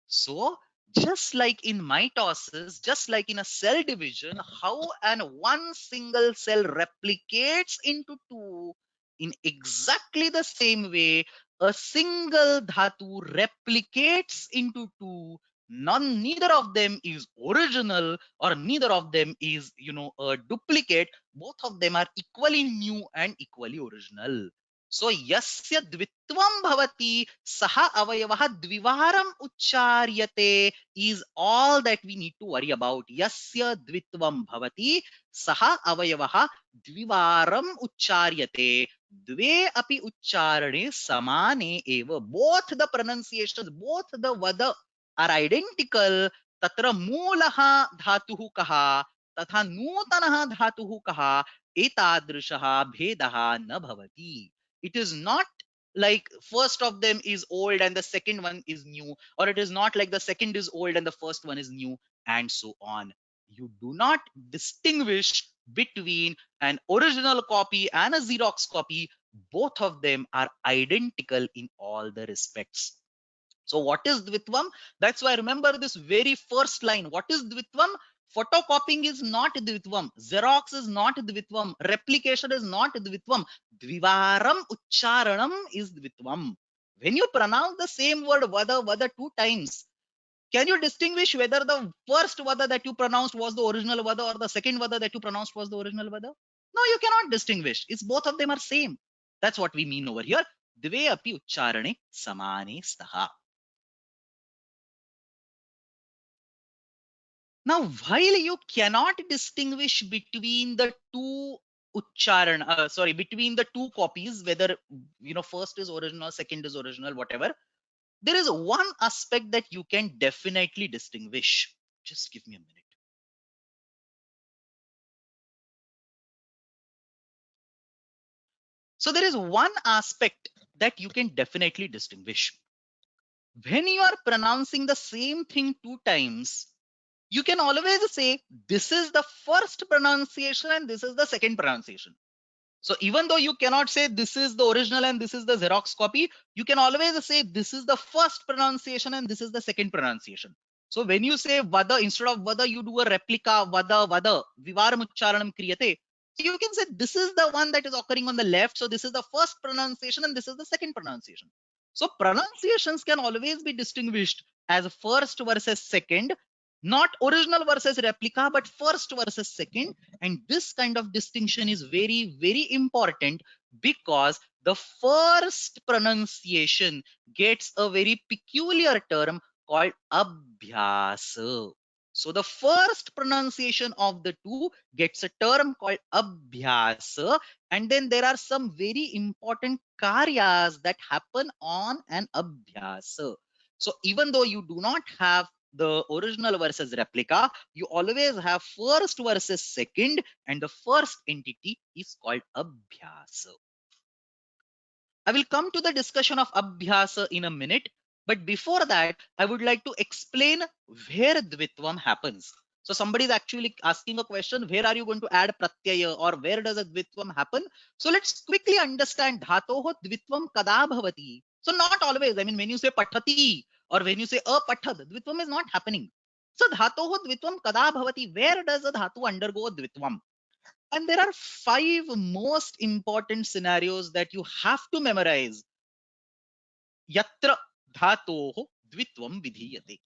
So, just like in mitosis, just like in a cell division, how an one single cell replicates into two in exactly the same way, a single dhatu replicates into two. Neither of them is original or neither of them is, a duplicate. Both of them are equally new and equally original. So yasya dvitvam bhavati saha avayavah dvivaram uchcharyate is all that we need to worry about. Yasya dvitvam bhavati saha avayavah dvivaram uchcharyate. Dve api uchcharane samane eva. Both the pronunciations, both the vada are identical. Tatra मूलः धातुः कः तथा नूतनः धातुः कः etadrishaha bhedaha na bhavati. It is not like first of them is old and the second one is new, or it is not like the second is old and the first one is new, and so on. You do not distinguish between an original copy and a Xerox copy. Both of them are identical in all the respects. So what is Dvitvam? That's why remember this very first line. What is Dvitvam? Photocopying is not Dvitvam. Xerox is not Dvitvam. Replication is not Dvitvam. Dvivaram Uchcharanam is Dvitvam. When you pronounce the same word Vada, Vada two times, can you distinguish whether the first Vada that you pronounced was the original Vada or the second Vada that you pronounced was the original Vada? No, you cannot distinguish. It's both of them are same. That's what we mean over here. Dve api uchcharane samane staha. Now, while you cannot distinguish between the two between the two copies, whether first is original, second is original, whatever, there is one aspect that you can definitely distinguish. Just give me a minute. So there is one aspect that you can definitely distinguish. When you are pronouncing the same thing two times, you can always say this is the first pronunciation and this is the second pronunciation. So even though you cannot say this is the original and this is the Xerox copy, you can always say this is the first pronunciation and this is the second pronunciation. So when you say Vada, instead of Vada, you do a replica, Vada, Vada, Vivaram Uchcharanam Kriyate. So you can say this is the one that is occurring on the left. So this is the first pronunciation and this is the second pronunciation. So pronunciations can always be distinguished as first versus second, not original versus replica, but first versus second. And this kind of distinction is very, very important because the first pronunciation gets a very peculiar term called abhyasa. So the first pronunciation of the two gets a term called abhyasa, and then there are some very important karyas that happen on an abhyasa. So even though you do not have the original versus replica, you always have first versus second, and the first entity is called abhyasa. I will come to the discussion of abhyasa in a minute, but before that, I would like to explain where dvitvam happens. So somebody is actually asking a question, where are you going to add pratyaya, or where does a dvitvam happen? So let's quickly understand dhatoho dvitvam kada bhavati. So not always. I mean, when you say pathati or when you say apatad, dvitvam is not happening. So dhatoho dvitvam kada bhavati. Where does a dhatu undergo dvitvam? And there are 5 most important scenarios that you have to memorize. Yatra dhatoho dvitvam vidhiyate.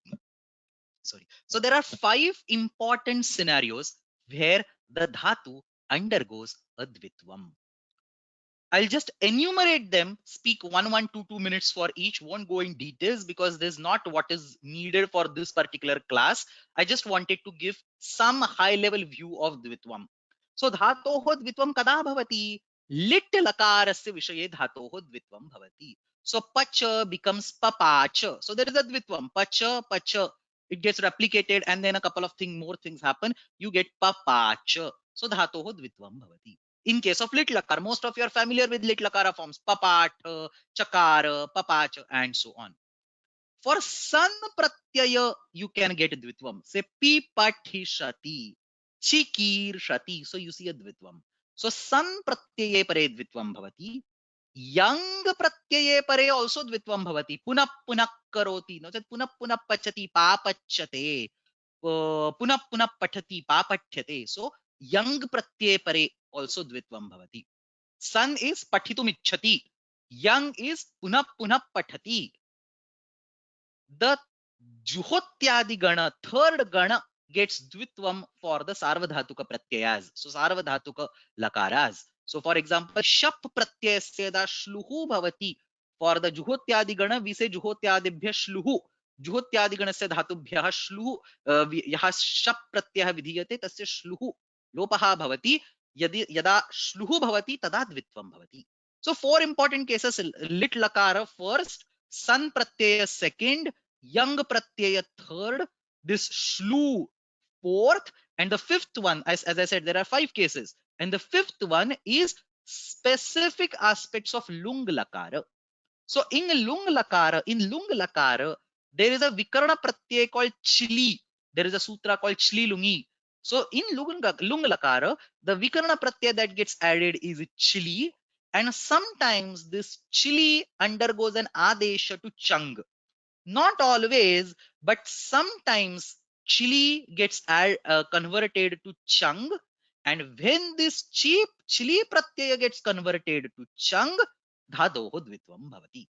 Sorry. So there are 5 important scenarios where the dhatu undergoes a dvitvam. I'll just enumerate them, speak 2 minutes for each, won't go in details because there's not what is needed for this particular class. I just wanted to give some high level view of dvitvam. So dhatoho dvitvam kada bhavati? Lit lakarasya vishaye dhatoho dvitvam bhavati. So pacha becomes papacha. So there is a dvitvam. Pacha, pacha. It gets replicated and then a couple of more things happen. You get papacha. So dhatoho dvitvam bhavati. In case of lit lakar, most of you are familiar with lit lakara forms, papat, chakara, papach, and so on. For san pratyaya, you can get dvitvam. Say pipatishati, chikir shati. So you see a dvitvam. So san pratyaye pare dvitvam bhavati. Yang pratyaye pare also dvitvam bhavati. Punah punah karoti. No, punah punah pachati papachate. Punah punah pathati papachyate. So yang pratyay pare also dvitvam bhavati. San is pathitum ichhati. Yang is punah punah pathati. The juhotyadi gana, third gana, gets dvitvam for the sarvadhatuka pratyayas. So sarvadhatuka lakaras. So for example, shap pratyayasya da shluhu bhavati. For the juhotyadi gana, we say juhotyadibhya shluhu. जुहोत्यादि गणस्य धातुभ्यः श्लुः यः शप् प्रत्ययः विधीयते तस्य श्लुः लोपः भवति यदि यदा श्लुः भवति तदा द्वित्वं भवति. So 4 important cases: lit lakara first, san pratyaya second, yang pratyaya third, this shlu fourth, and the fifth one, as I said, there are 5 cases, and the fifth one is specific aspects of lung lakara. So in lung lakara, there is a vikarna pratyay called chili. There is a sutra called chli lungi. So in lung lakara, the vikarna pratyay that gets added is chili, and sometimes this chili undergoes an adesha to chung. Not always, but sometimes chili gets converted to chung, and when this chili pratyaya gets converted to chung, dhadoho dvitvam bhavati.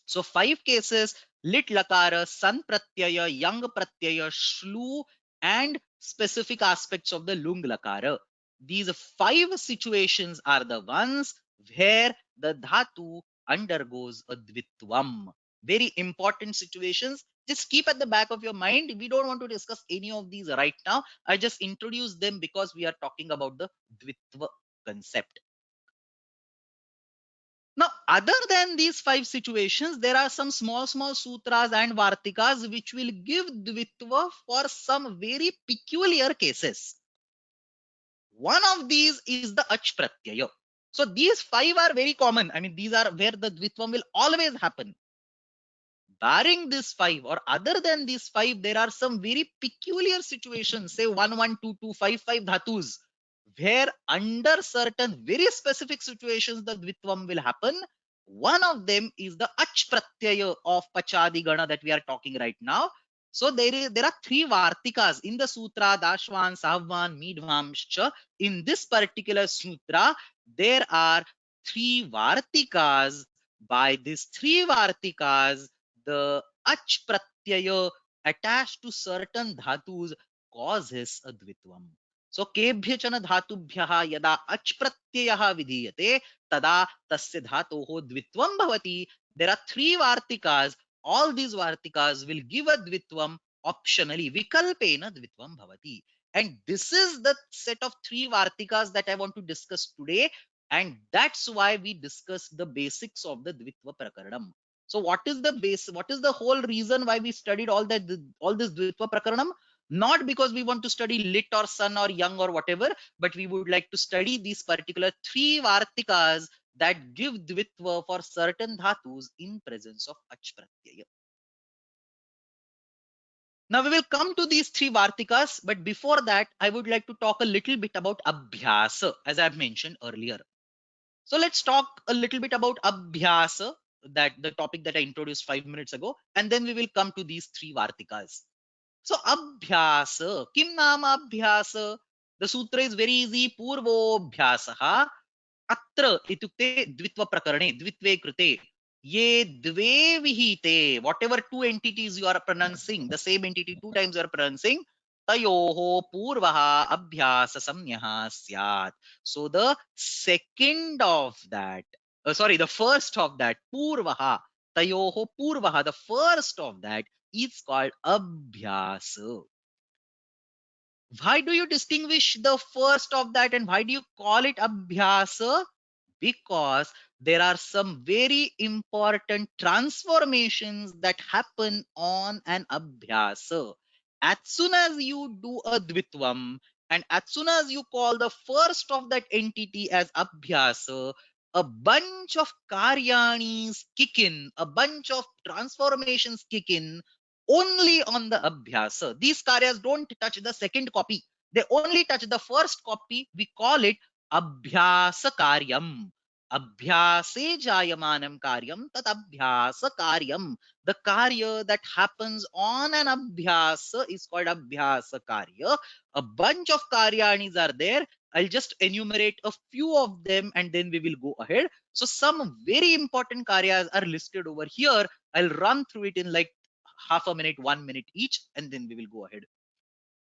So 5 cases: lit lakara, san pratyaya, yang pratyaya, shlu, and specific aspects of the lung lakara. These 5 situations are the ones where the dhatu undergoes a dvitvam. Very important situations. Just keep at the back of your mind. We don't want to discuss any of these right now. I just introduce them because we are talking about the dvitva concept. Now, other than these 5 situations, there are some small sutras and vartikas which will give dvitva for some very peculiar cases. One of these is the ach pratyaya. So these 5 are very common. I mean, these are where the dvitvam will always happen. Barring these 5 or other than these 5, there are some very peculiar situations, say 1, 1, 2, 2, 5, 5 dhatus, where under certain very specific situations the dvitvam will happen. One of them is the ach pratyaya of pachadi gana that we are talking right now. So there are 3 vartikas in the sutra: dashvan, savvan, midvamscha. In this particular sutra, there are 3 vartikas. By these 3 vartikas, the ach pratyaya attached to certain dhatus causes a dvitvam. So kebhyachana dhatubhyah yada ach pratyayah vidhiyate tada tasya dhatoho dvitvam bhavati. There are 3 vartikas. All these vartikas will give a dvitvam optionally. Vikalpena dvitvam bhavati. And this is the set of 3 vartikas that I want to discuss today. And that's why we discuss the basics of the dvitva prakaranam. So what is the base? What is the whole reason why we studied all this dvitva prakaranam? Not because we want to study lit or sun or young or whatever, but we would like to study these particular 3 vartikas that give dvitva for certain dhatus in presence of ach pratyaya. Now we will come to these three Vartikas, but before that, I would like to talk a little bit about Abhyasa, as I've mentioned earlier. So let's talk a little bit about Abhyasa, that the topic that I introduced 5 minutes ago, and then we will come to these three Vartikas. So Abhyasa, kim nama Abhyasa? The sutra is very easy. Purvobhyasaha अत्र इत्युक्ते द्वित्व प्रकरणे द्वित्वे कृते ये द्वे विहिते whatever two entities you are pronouncing the same entity two times you are pronouncing तयोः पूर्वः अभ्यास संज्ञः स्यात्. So the second of that sorry the first of that पूर्वः तयोः पूर्वः the first of that is called अभ्यास. Why do you distinguish the first of that and why do you call it abhyasa? Because there are some very important transformations that happen on an abhyasa. As soon as you do a dvitvam and as soon as you call the first of that entity as abhyasa, a bunch of karyanis kick in, a bunch of transformations kick in only on the abhyasa. These karyas don't touch the second copy. They only touch the first copy. We call it abhyasa karyam. Abhyase jayamanam karyam tat abhyasa karyam. The karya that happens on an abhyasa is called abhyasa karya. A bunch of karyanis are there. I'll just enumerate a few of them and then we will go ahead. So some very important karyas are listed over here. I'll run through it in like half a minute, 1 minute each, and then we will go ahead.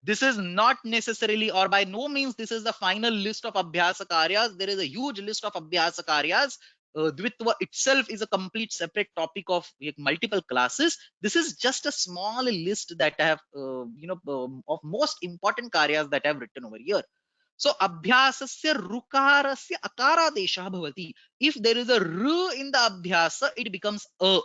This is not necessarily or by no means this is the final list of abhyasa karyas. There is a huge list of abhyasa karyas. Dvitva itself is a complete separate topic of multiple classes. This is just a small list that I have, of most important karyas that I have written over here. So abhyasasya rukarasya akaradesha bhavati. If there is a r in the abhyasa, it becomes a.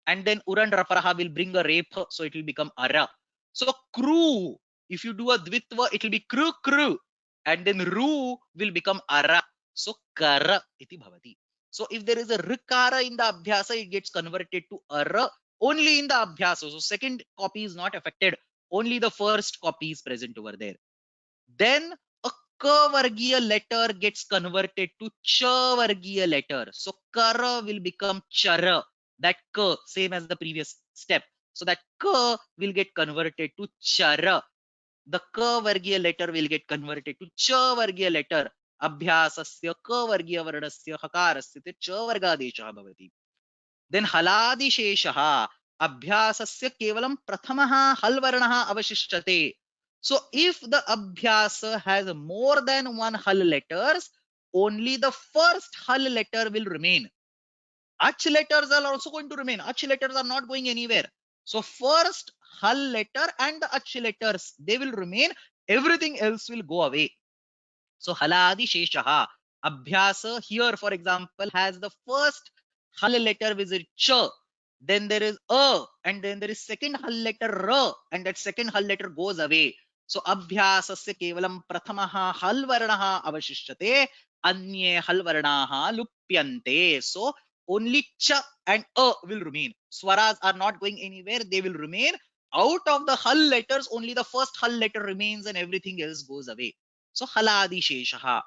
And then uran raparaha will bring a rape, so it will become ara. So kru, if you do a dvitva, it will be kru kru, and then ru will become ara. So kara iti bhavati. So if there is a rikara in the abhyasa, it gets converted to ara only in the abhyasa. So second copy is not affected. Only the first copy is present over there. Then a K-vargiya letter gets converted to Ch-vargiya letter. So Kara will become Chara. That K, same as the previous step. So that K will get converted to Chara. The K-vargiya letter will get converted to Ch-vargiya letter. Abhyasasya K-vargiya varnasya hakarasya te Ch-vargadeshah bhavati. Then haladisheshaha abhyasasya kevalam prathamaha halvarnaha avashishyate. So if the abhyasa has more than one hal letters, only the first hal letter will remain. Ach letters are also going to remain. Ach letters are not going anywhere. So first hal letter and the ach letters, they will remain. Everything else will go away. So haladi sheshaha. Abhyasa here, for example, has the first hal letter which is ch. Then there is a, and then there is second hal letter r, and that second hal letter goes away. So abhyasasya kevalam prathamaha hal varnaha avashishyate, anye hal varnaha lupyante. So only ch and a will remain. Swaras are not going anywhere, they will remain. Out of the hal letters, only the first hal letter remains and everything else goes away. So haladi sheshaha.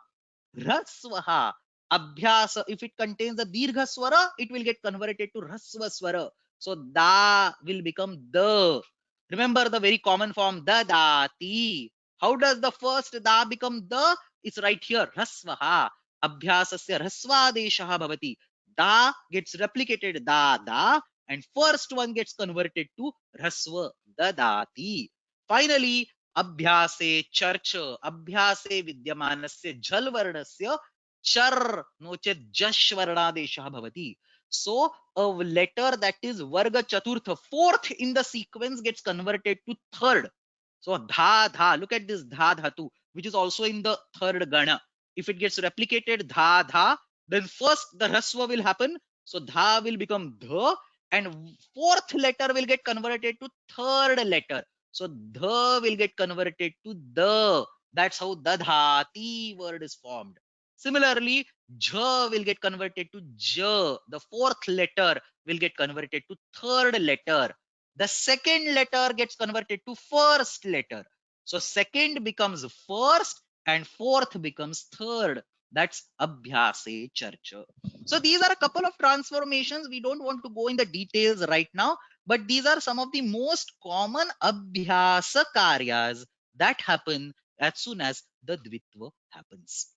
Raswaha. Abhyasa, if it contains the dirgha swara, it will get converted to rasva swara. So da will become the. Remember the very common form da dati. How does the first da become the? It's right here. Raswaha. Abhyasasya rasvadeshaha bhavati. Da gets replicated da da, and first one gets converted to rasva dadati. Finally, अभ्यासे चर्च अभ्यासे विद्यमानस्य झल वर्णस्य चर no चेत् जश् वर्णादेशः भवति. So a letter that is varga chaturtha, fourth in the sequence, gets converted to third. So dha dha, look at this dha dhatu, which is also in the third gana. If it gets replicated dha dha, then first the rasva will happen. So dha will become dha, and fourth letter will get converted to third letter. So the will get converted to the. That's how dadhati word is formed. Similarly, jha will get converted to ja. The fourth letter will get converted to third letter. the second letter gets converted to first letter. So second becomes first and fourth becomes third. That's abhyase charcha. So these are a couple of transformations. We don't want to go in the details right now, but these are some of the most common abhyasa karyas that happen as soon as the dvitva happens.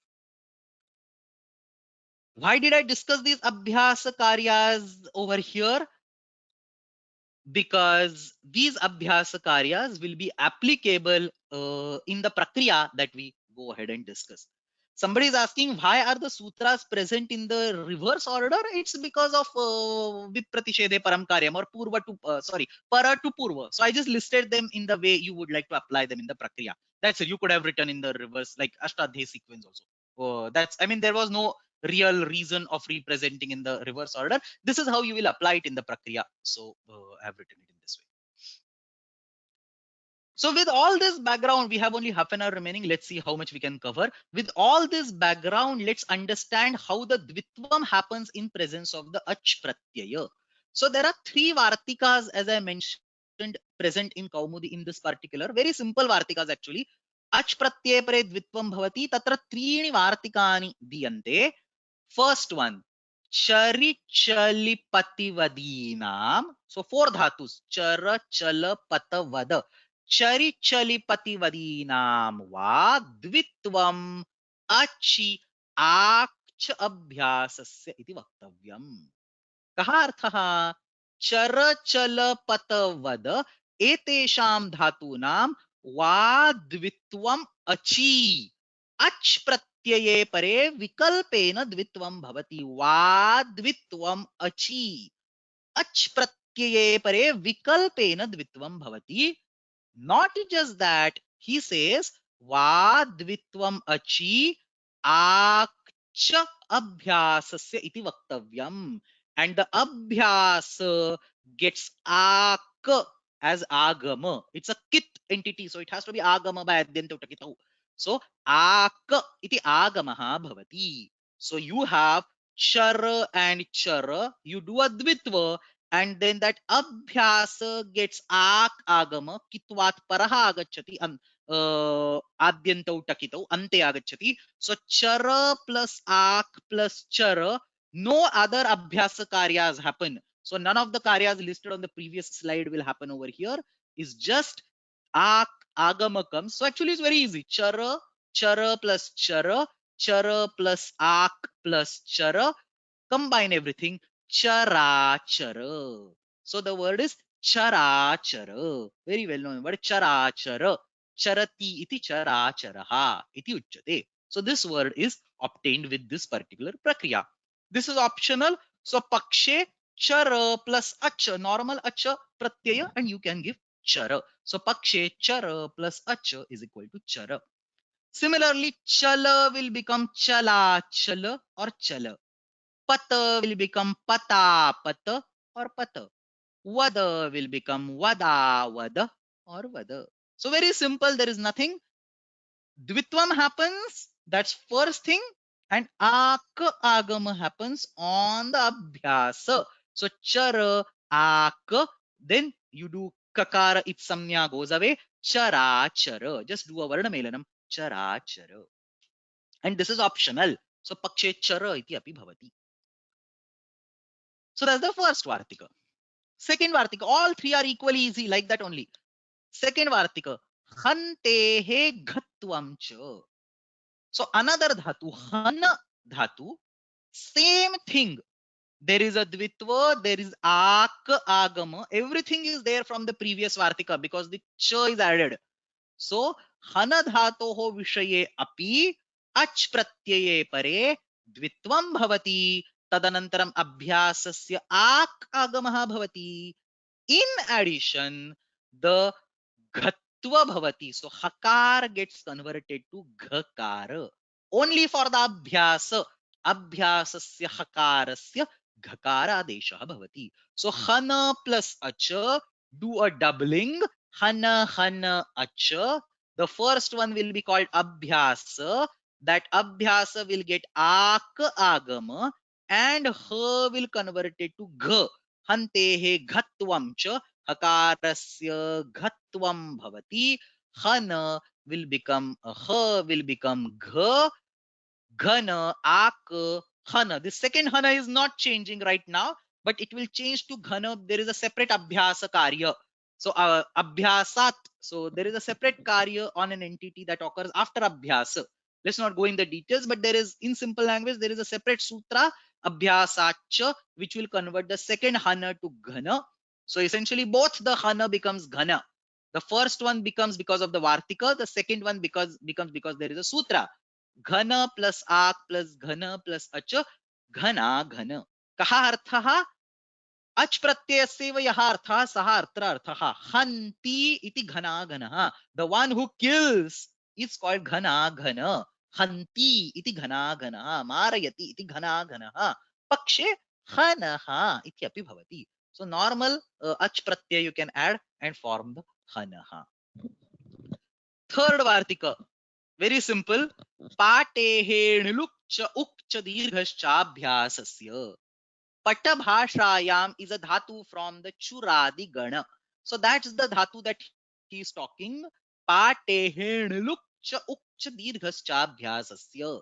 Why did I discuss these abhyasa karyas over here? Because these abhyasa karyas will be applicable in the prakriya that we go ahead and discuss. Somebody is asking, why are the sutras present in the reverse order? It's because of vipratishede param karyam, or purva to para to purva. So I just listed them in the way you would like to apply them in the prakriya. That's it. You could have written in the reverse, like ashtadhya sequence also. I mean, there was no real reason of representing in the reverse order. This is how you will apply it in the prakriya. So I have written it in this way. So with all this background, we have only half an hour remaining. Let's see how much we can cover. With all this background, let's understand how the dvitvam happens in presence of the ach pratyaya. So there are three vartikas, as I mentioned, present in Kaumudi in this particular. Very simple vartikas actually. Ach pratyaya pare dvitvam bhavati. Tatra त्रीणि vartikani diyante. First one, chari chali pativadinam. So four dhatus, chara chala patavada. Chari chali pativadinam va dvitvam achi akch abhyasasya iti vaktavyam. कः अर्थः? चर चल पतवद एतेषां धातूनां वाद्वित्वम् अचि अच् प्रत्यये परे विकल्पेन द्वित्वं भवति. वाद्वित्वम् अचि अच् प्रत्यये परे विकल्पेन द्वित्वं भवति. Not just that, he says वाद्वित्वम् अचि आक्च अभ्यासस्य इति वक्तव्यम्. And the abhyasa gets ak as agama. It's a kit entity, so it has to be agama by adyanta utakitau. So ak iti agamaha bhavati. So you have chara and chara, you do a dvitva, and then that abhyasa gets ak agama kitvat paraha agacchati adyantau takitau ante agacchati. So chara plus ak plus chara, no other abhyasa karyas happen. So none of the karyas listed on the previous slide will happen over here. Is just ak agama comes. So actually it's very easy. Chara, chara plus chara, chara plus ak plus chara. Combine everything. Chara chara. So the word is chara chara. Very well known word. Chara chara. Charati iti chara charaha iti uchyate. So this word is obtained with this particular prakriya. This is optional. So pakshe chara plus acha, normal acha pratyaya, and you can give chara. So pakshe chara plus acha is equal to chara. Similarly, chala will become chala chala or chala. Pata will become pata pata or pata. Vada will become vada vada or vada. So very simple. There is nothing. Dvitvam happens. That's first thing. And ak agama happens on the abhyasa. So chara ak. Then you do kakara itsamnya goes away. Chara chara. Just do a varna melanam. Chara chara. And this is optional. So pakshe chara iti api bhavati. So that's the first vartika. Second vartika. All three are equally easy, like that only. Second vartika. Hantehe ghatvam cha. So another dhatu, han dhatu, same thing. There is a dvitva, there is ak, agama. Everything is there from the previous vartika because the cha is added. So hana dhatoho vishaye api ach pratyeye pare dvitvam bhavati tadanantaram abhyasasya ak agamaha bhavati. In addition, the ghatva bhavati. So hakar gets converted to ghakara. Only for the abhyasa. Abhyasasya hakarasya ghakara adesha bhavati. So hana plus acha, do a doubling. Hana hana acha. The first one will be called abhyasa. That abhyasa will get ak agama and ha will convert it to gha. Hantehe ghatvam cha. हकारस्य घत्वं भवति. हन will become ह will become gh. Ghana, ak, hana. The second hana is not changing right now, but it will change to ghana. There is a separate abhyasa karya. So abhyasat. So there is a separate karya on an entity that occurs after abhyasa. Let's not go in the details, but there is, in simple language, there is a separate sutra, abhyasacha, which will convert the second hana to ghana. So essentially, both the hana becomes ghana. The first one becomes because of the vartika. The second one becomes because there is a sutra. घन plus आक plus घन plus अच घना घन. कः अर्थः? अच् प्रत्ययस्यैव यः अर्थः सः अत्र अर्थः. हन्ति इति घना घनः. The one who kills is called घना घन. हन्ति इति घना घनः. मारयति इति घना घनः. पक्षे हनः इति अपि भवति. So normal ach pratyay you can add and form the hanaha. Third vartika, very simple. पाटेः णिलुक्च उक्च दीर्घश्चाभ्यासस्य. Patabhashayam is a dhatu from the churadi gana. So that's the dhatu that he is talking. Patehe णिलुक्च उक्च दीर्घश्चाभ्यासस्य.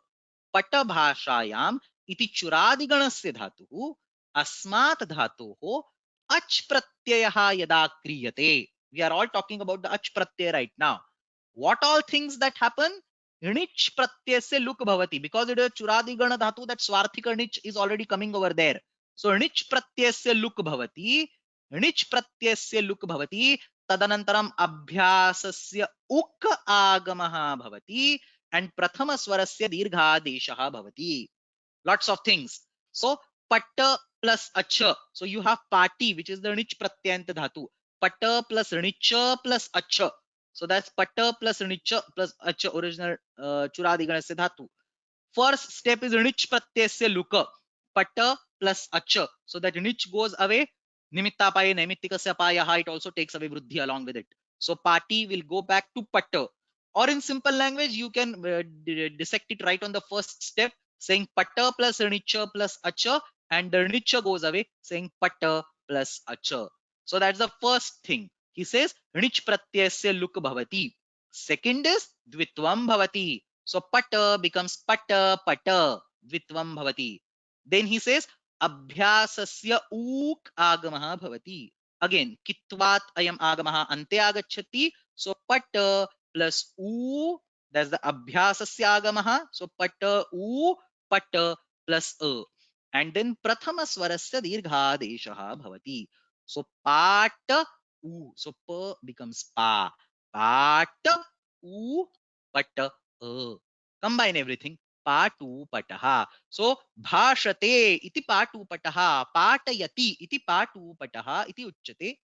Patabhashayam iti churadi ganasya dhatuः अस्मात् धातोः अच् प्रत्ययः यदा क्रियते. We are all talking about the ach pratyay right now. What all things that happen? Nich pratyay se luk bhavati, because it is a churadi gana dhatu, that swarthika nich is already coming over there. So nich pratyay se luk bhavati, nich pratyay se luk bhavati, tadanantaram abhyasasya uk agamaha bhavati, and prathama swarasya dirghadeshah bhavati. Lots of things. So patta plus acha. So you have party, which is the nich pratyant dhatu. Patta plus nicha plus acha. So that's patta plus nicha plus acha, original churadiganasya dhatu. First step is nich pratyasya luka. Patta plus acha. So that nich goes away. Nimitta paye naimittikasya payaha. It also takes away vruddhi along with it. So party will go back to patta. Or in simple language, you can dissect it right on the first step, saying patta plus nicha plus acha, and the nicha goes away, saying patta plus acha. So that's the first thing. He says nich pratyasya luk bhavati. Second is dvitvam bhavati. So pata becomes pata pata, dvitvam bhavati. Then he says abhyasasya uk agamaha bhavati. Again, kitvat ayam agamaha ante agachati. So pata plus u, that's the abhyasasya agamaha. So pata u, pata plus a. And then prathama swarasya dirghadeshah bhavati. So pata u. So pa becomes pa. Pata u, pata a. Combine everything. Patu pataha. So bhashate iti patu pataha. Patayati iti patu pataha iti uchyate.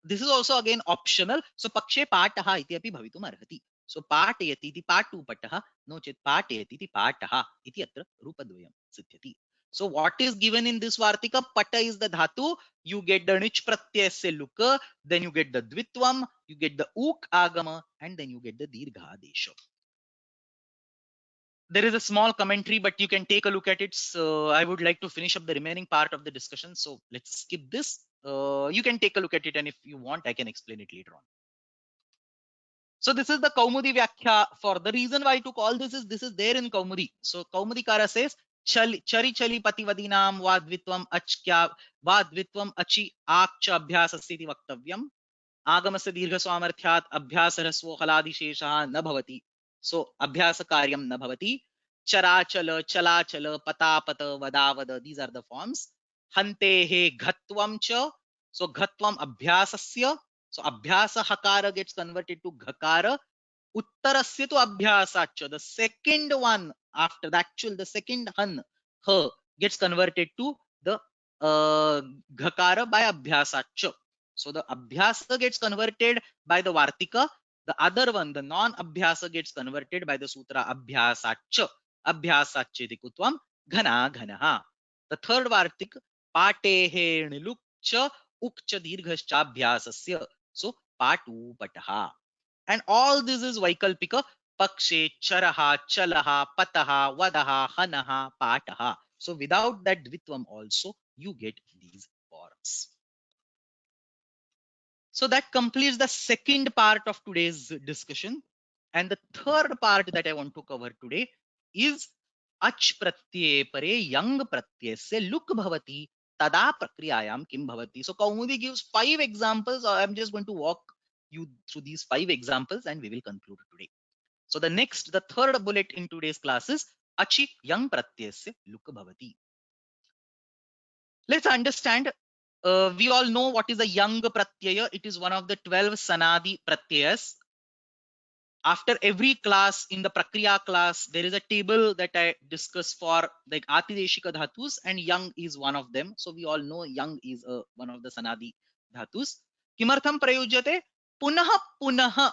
This is also again optional. So pakshe pataha iti api bhavitum arhati. So patayati iti patu pataha, no chet patayati iti pataha iti atra rupadvayam siddhyati. So what is given in this vartika? Pata is the dhatu. You get the nich pratyay se luka, then you get the dvitvam, you get the uk agama, and then you get the dirghadesha. There is a small commentary, but you can take a look at it. So I would like to finish up the remaining part of the discussion. So let's skip this. You can take a look at it, and if you want, I can explain it later on. So this is the Kaumudi Vyakhya. For the reason why I took all this is there in Kaumudi. So Kaumudikara says chari chali pativadinam vadvitvam achkya vadvitvam achi akcha abhyasasya iti vaktavyam. आगमस्य दीर्घ स्वामर्थ्यात् अभ्यासरस्वो हलादिशेषः न भवति. So अभ्यास कार्यम न भवति. चराचल चलाचल पतापत वदावद, these are the forms. हन्तेः घत्वं च. So घत्वं अभ्यासस्य. So अभ्यास हकार gets converted to घकार. उत्तरस्य तो अभ्यासाच्च. The second one after the actual, the second han, ह, gets converted to the घकार by अभ्यासाच्च. So the abhyasa gets converted by the vartika. The other one, the non-abhyasa, gets converted by the sutra abhyasacha. Abhyasache kutvam ghana ghanaha. The third vartik, patehe nilukcha ukcha dirghascha abhyasasya. So patu pataha. And all this is vaikalpika. Pakshe charaha chalaha pataha vadaha hanaha pataha. So without that dvitvam also, you get these forms. So that completes the second part of today's discussion. And the third part that I want to cover today is ach pratyay pare yang pratyasya luk bhavati tada prakriyayam kim bhavati. So Kaumudi gives 5 examples. I'm just going to walk you through these 5 examples and we will conclude today. So the third bullet in today's class is achi yang pratyasya luk bhavati. Let's understand. We all know what is a yang pratyaya. It is one of the 12 sanadi pratyayas. After every class in the Prakriya class, there is a table that I discuss for like Atideshika dhatus, and yang is one of them. So we all know yang is one of the sanadi dhatus. Kimartham prayujyate punah punah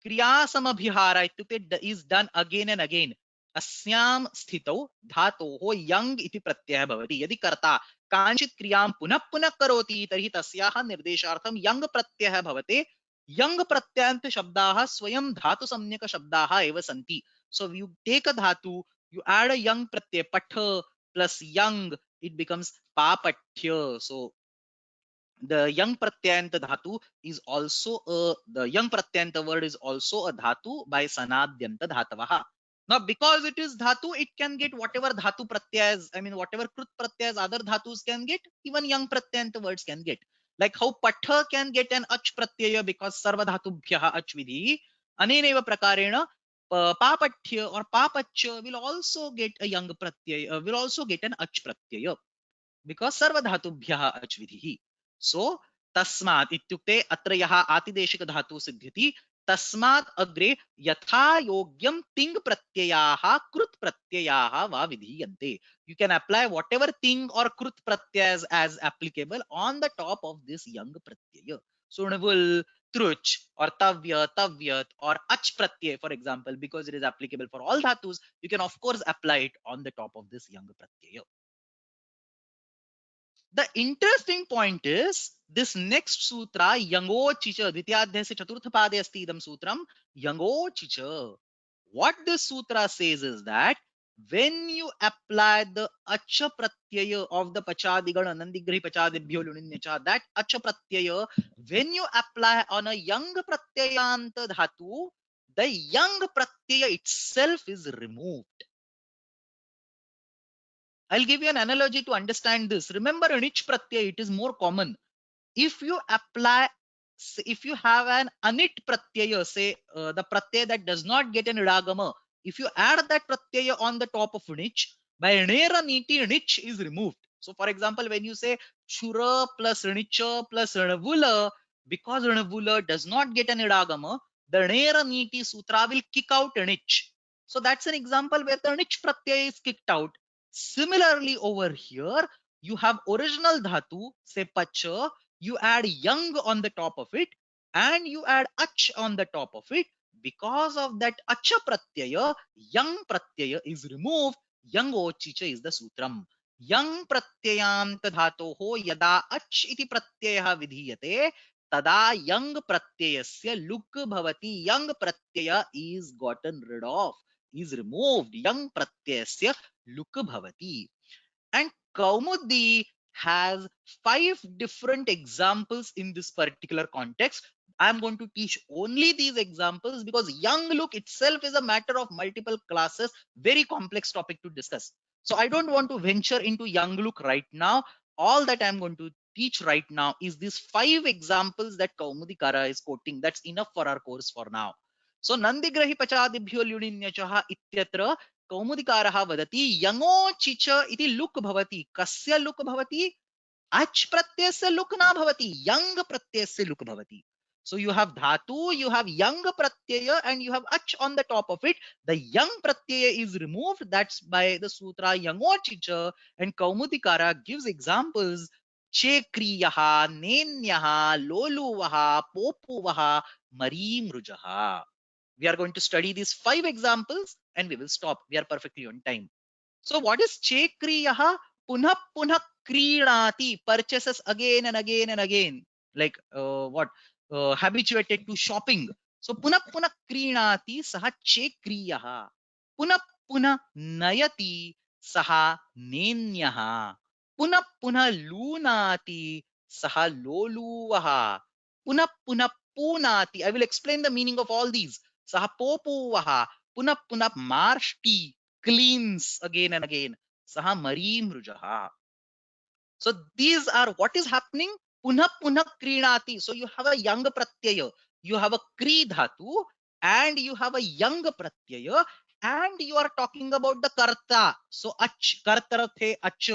क्रियासमभिहार इत्युक्ते is done again and again. अस्यां स्थितौ धातोः young इति प्रत्ययः भवति. यदि कर्ता काञ्चित् क्रियां पुनः पुनः करोति तर्हि तस्याः निर्देशार्थं यंग प्रत्ययः भवति. यंग प्रत्ययान्त शब्दाः स्वयं धातु सम्यक शब्दाः एव सन्ति. So you take a dhatu, you add a yang pratyay, patha plus yang, it becomes papatya. So the yang pratyayanta dhatu is also the yang pratyayanta word is also a dhatu by sanadyanta dhatavaha. Now because it is dhatu, it can get whatever dhatu pratyayas, I mean whatever krut pratyayas other dhatus can get, even yang pratyayanta words can get. Like how patha can get an ach pratyaya because sarva dhatubhyah ach vidhi, aneneva prakarena papatya or papachya will also get a yang pratyaya, will also get an ach pratyaya because सर्वधातुभ्यः अच् विधिः. सो तस्मात् इत्युक्ते अत्र यः आतिदेशिक धातु सिद्ध्यति तस्मात् अग्रे यथा योग्यं तिङ् प्रत्ययाः कृत् प्रत्ययाः वा विधीयन्ते. You can apply whatever ting or krut pratyas as applicable on the top of this yang pratyaya. Sunavul, truch, or tavya, tavyat, or ach pratyay, for example, because it is applicable for all dhatus, you can of course apply it on the top of this yang pratyaya. The interesting point is this next sutra, Yango Chicha, Dvityadhyasya Chaturtha Pade Asti Idam Sutram, Yango Chicha. What this sutra says is that when you apply the Acha Pratyaya of the Pachadigana, Nandigrihi Pachadibhyo Luninyacha, that Acha Pratyaya, when you apply on a Yang Pratyayanta Dhatu, the Yang Pratyaya itself is removed. I'll give you an analogy to understand this. Remember, in each pratyaya, it is more common. If you apply, if you have an anit pratyaya, say the pratyaya that does not get an idagama, if you add that pratyaya on the top of nich, by nera niti, nich is removed. So, for example, when you say chura plus nicha plus ranavula, because ranavula does not get an idagama, the nera niti sutra will kick out nich. So, that's an example where the nich pratyaya is kicked out. Similarly, over here, you have original dhatu, say pacha, you add yang on the top of it, and you add ach on the top of it. Because of that acha pratyaya, yang pratyaya is removed. Yang ochicha is the sutram. Yang pratyayanta dhatoho yada ach iti pratyayah vidhiyate tada yang pratyayasya luk bhavati. Yang pratyaya is gotten rid of, is removed. Yang pratyayasya luk bhavati. And Kaumudi has 5 different examples in this particular context. I'm going to teach only these examples because yang look itself is a matter of multiple classes, very complex topic to discuss. So I don't want to venture into yang look right now. All that I'm going to teach right now is these 5 examples that Kaumudikara is quoting. That's enough for our course for now. So Nandigrahi Pachadibhyo Lyuninyachaha ityatra कौमुदिकारः वदति यङो चिच इति लुक् भवति. कस्य लुक् भवति? अच् प्रत्ययस्य लुक् न भवति, यङ् प्रत्ययस्य लुक् भवति. So you have dhatu, you have yang pratyaya, and you have ach on the top of it. The yang pratyaya is removed. That's by the sutra yango chicha, and Kaumudikara gives examples. Chekriyaha, nenyaha, loluvaha, popuvaha, marimrujaha. We are going to study these 5 examples and we will stop. We are perfectly on time. So what is Chekriyaha? Punha punha krinati, purchases again and again and again. Like what? Habituated to shopping. So punha punha krinati saha Chekriyaha. Punha punha nayati saha nenyaha. Punha punha lunati saha loluvaha, punah punah punati. I will explain the meaning of all these. Saha popuvaha, punah punah marshti, cleans again and again. Saha marimrujaha. So these are what is happening. Punah punah krinati. So you have a young pratyaya, you have a kri dhatu, and you have a young pratyaya, and you are talking about the karta. So ach, kartarathe ach.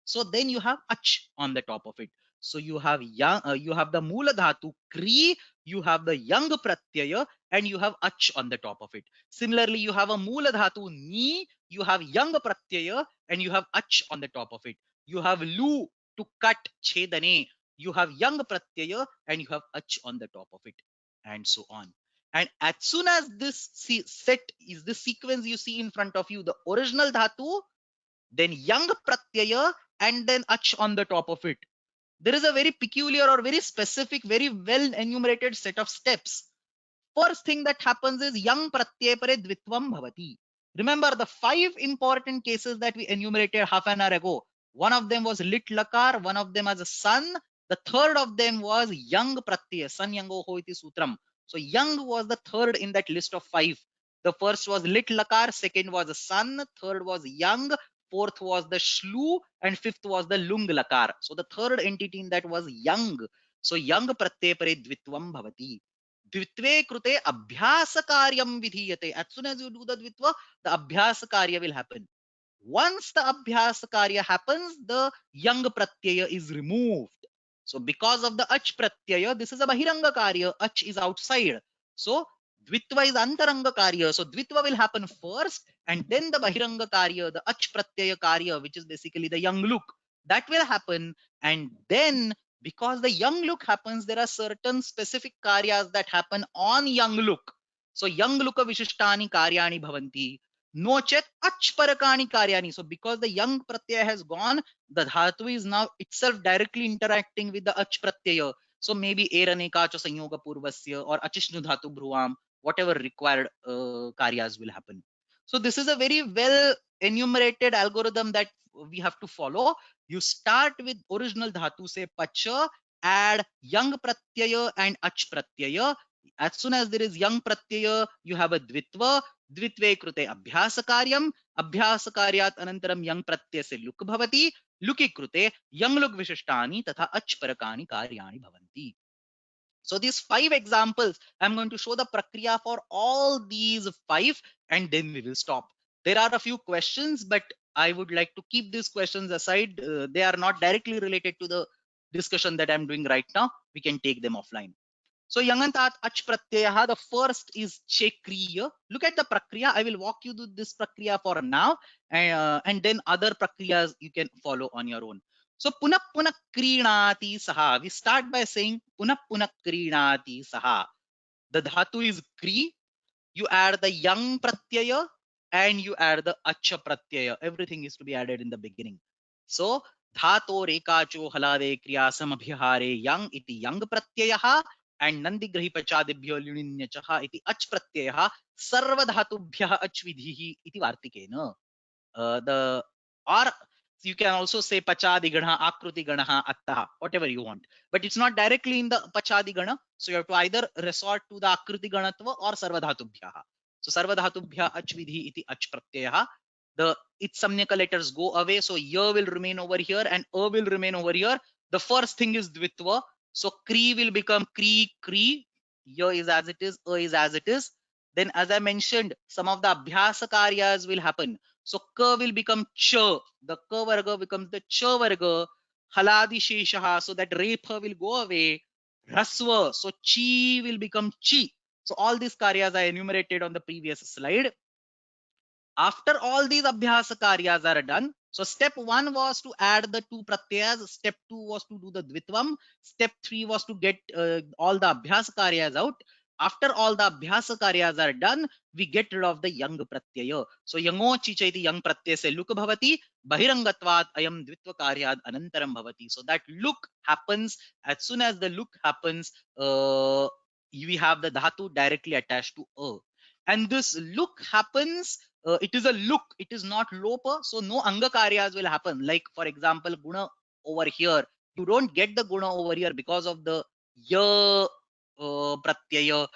So then you have ach on the top of it. So you have young, you have the mula dhatu kri, you have the young pratyaya, and you have ach on the top of it. Similarly, you have a mula dhatu ni, you have young pratyaya, and you have ach on the top of it. You have lu, to cut, chedane. You have young pratyaya and you have ach on the top of it, and so on. And as soon as this set is this sequence you see in front of you, the original dhatu, then young pratyaya, and then ach on the top of it. There is a very peculiar or very specific, very well enumerated set of steps. First thing that happens is young pratyaya pare dvitvam bhavati. Remember the 5 important cases that we enumerated half an hour ago. One of them was lit lakar, one of them as a sun. The third of them was young pratyaya, san yango hoiti sutram. So young was the third in that list of 5. The first was lit lakar, second was a sun, third was young, fourth was the shlu, and fifth was the lung lakar. So the third entity in that was young. So young pratyaya pare dvitvam bhavati. Dvitve krute abhyas karyam vidhiyate. As soon as you do the dvitva, the abhyas karya will happen. Once the abhyas karya happens, the young pratyaya is removed. So because of the ach pratyaya, this is a bahiranga karya. Ach is outside. So dvitva is antaranga karya. So dvitva will happen first, and then the bahiranga karya, the ach pratyaya karya, which is basically the young look, that will happen. And then because the young look happens, there are certain specific karyas that happen on young look. So young look vishishtani karyani bhavanti. No chet ach parakani karyani. So because the young pratyaya has gone, the dhatu is now itself directly interacting with the ach pratyaya. So maybe eraneka cha sanyoga purvasya or achishnu dhatu bhruvam, whatever required karyas will happen. So this is a very well enumerated algorithm that we have to follow. You start with original dhatu, say pacha, add young pratyaya and ach pratyaya. As soon as there is young pratyaya, you have a dvitva. द्वित्वे कृते अभ्यास कार्यम, अभ्यास कार्यात् अनंतरम young प्रत्यय से look भवति, लुकि कृते young look विशिष्टानि तथा अच परकानि कार्याणि भवन्ति. So these 5 examples, I'm going to show the prakriya for all these 5, and then we will stop. There are a few questions, but I would like to keep these questions aside. They are not directly related to the discussion that I'm doing right now. We can take them offline. So yangantat ach pratyaya, the first is chekriya. Look at the prakriya. I will walk you through this prakriya for now, and then other prakriyas you can follow on your own. So punah punah krinati saha. We start by saying punah punah krinati saha. The dhatu is kri. You add the yang pratyaya and you add the acha pratyaya. Everything is to be added in the beginning. So dhato rekacho halade kriyasam abhihare yang iti yang pratyaya and nandigrahi pachadibhyo luninyachaha iti ach pratyaya sarva dhatubhyah ach vidhihi iti vartikena. The or you can also say pachadi gana, akruti gana, attaha, whatever you want, but it's not directly in the pachadi gana, so you have to either resort to the akruti ganatva or sarvadhatubhyah. So sarvadhatubhyah ach vidhi iti ach pratyaya. The its samnyaka letters go away, so ya will remain over here and a will remain over here. The first thing is dvitva, so kri will become kri kri, ya is as it is, a is as it is. Then as I mentioned, some of the abhyasa karyas will happen. So ka will become cha, the ka varga becomes the cha varga, haladi sheshaha, so that repha will go away, rasva, so chi will become chi. So all these karyas I enumerated on the previous slide. After all these abhyasa karyas are done, so step 1 was to add the 2 pratyas, step 2 was to do the dvitvam, step 3 was to get all the abhyasa karyas out. After all the abhyasa karyas are done, we get rid of the yang pratyaya. So yango chichaiti yang pratyaya se luk bhavati, bahirangatvat ayam dvitva karyad anantaram bhavati. So that look happens. As soon as the look happens, we have the dhatu directly attached to a. And this look happens, it is a look, it is not lopa, so no anga karyas will happen. Like for example, guna over here, You don't get the guna over here because of the ya pratyaya,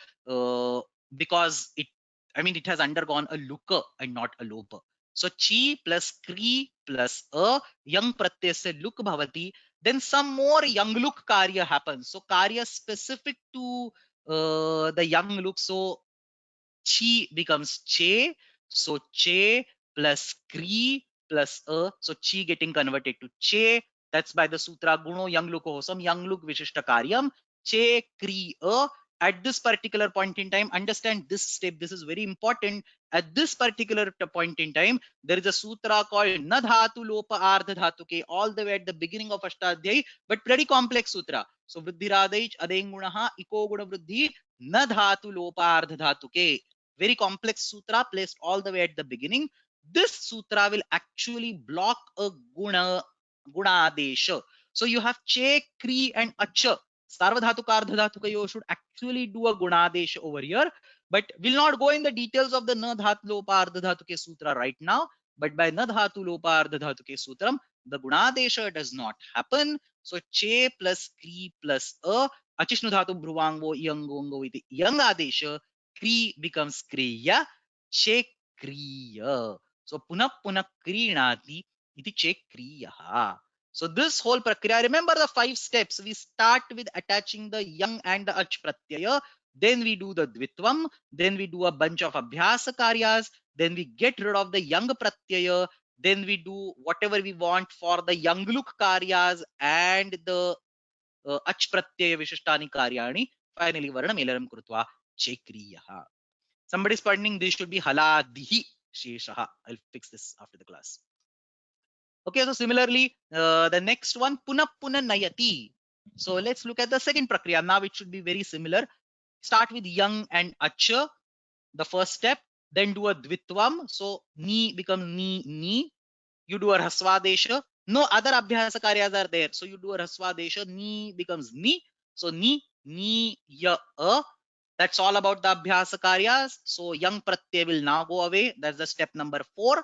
because it has undergone a luka and not a lopa. So chi plus kri plus a yang pratyaya se luk bhavati. Then some more young look karya happens. So karya specific to the young look. So chi becomes che. So che plus kri plus a. So chi getting converted to che. That's by the sutra guno young look hosam young look vishishta karyam che kri a. At this particular point in time, understand this step. This is very important. At this particular point in time, there is a sutra called na dhatu lopa ardha dhatu ke, all the way at the beginning of Ashtadhyayi, but pretty complex sutra. So vruddhiradeich adengunaha iko guna vruddhi na dhatu lopa ardha dhatu ke. Very complex sutra placed all the way at the beginning. This sutra will actually block a gunadesha. So you have che, kri, and acha. Sarvadhatuka, ardhadhatuka should actually do a gunadesha over here, but we'll not go in the details of the na dhatu lopa ardhadhatuke sutra right now. But by na dhatu lopa ardhadhatuke sutram, the gunadesha does not happen. So che plus kri plus a, achishnu dhatu bhruvangvo yangongo iti yang adesha, kri becomes kriya, che kriya. So punah punah krinati iti che kriya. So this whole prakriya, remember the 5 steps. We start with attaching the yang and the ach pratyaya. Then we do the dvitvam. Then we do a bunch of abhyasa karyas. Then we get rid of the yang pratyaya. Then we do whatever we want for the yang look karyas and the ach pratyaya vishishtani karyani. Finally, varna melaram krutva chekriyaha. Somebody's pardon, this should be haladihi sheshaha. I'll fix this after the class. Okay, so similarly, the next one, punah punah nayati. So let's look at the second prakriya. Now it should be very similar. Start with yang and acha, the first step. Then do a dvitvam. So ni becomes ni. You do a rasvadesha. No other abhyasa karyas are there. So you do a rasvadesha. Ni becomes ni. So ni ya a. That's all about the abhyasa karyas. So yang pratyay will now go away. That's the step number 4.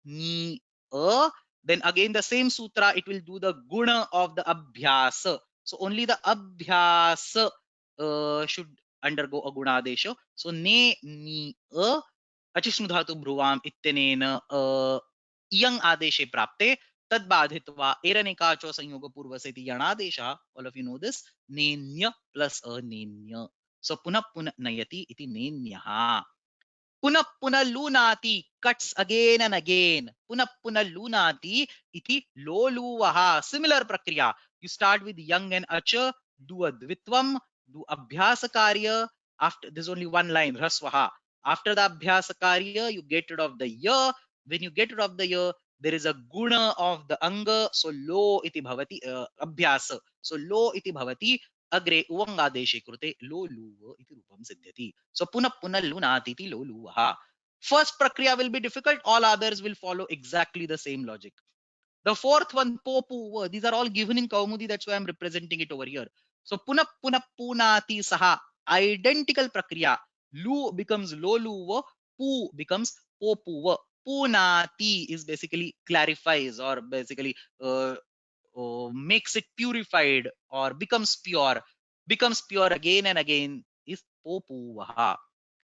Ni a. Then again the same sutra, it will do the guna of the abhyasa. So only the abhyasa should undergo a gunadesha. So ne ni a achishnu dhatu bhruvam ityanena iyang adeshe prapte tad badhitva eranekacho sanyoga purvaseti yanadesha. All of you know this. Nenya plus a nenya. So punah punah nayati iti nenyaha. Punah punah lunati cuts again and again. Punah punah lunati iti loluvaha. Similar prakriya. You start with yang and acha, do a dvitvam, do abhyasa karya. After there's only one line, rasvaha. After the abhyasa karya, you get rid of the ya. When you get rid of the ya, there is a guna of the anga. So lo iti bhavati abhyasa. So lo iti bhavati. Agre uvangadeshe krute lo luva iti rupam siddhyati. So punah punah lunati iti lo luvaha. First prakriya will be difficult. All others will follow exactly the same logic. The fourth one, popuva. These are all given in Kaumudi. That's why I'm representing it over here. So punah punah punati saha. Identical prakriya. Lu becomes lo luva. Pu becomes popuva. Punati is basically clarifies or basically makes it purified or becomes pure again and again is popuvaha.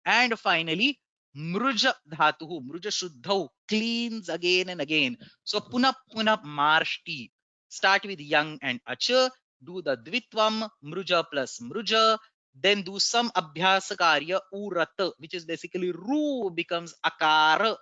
And finally, mruja dhatuhu, mruja shuddhau, cleans again and again. So punah punah marshti. Start with yang and acha, do the dvitvam, mruja plus mruja, then do some abhyasa karya, urat, which is basically ru becomes akara,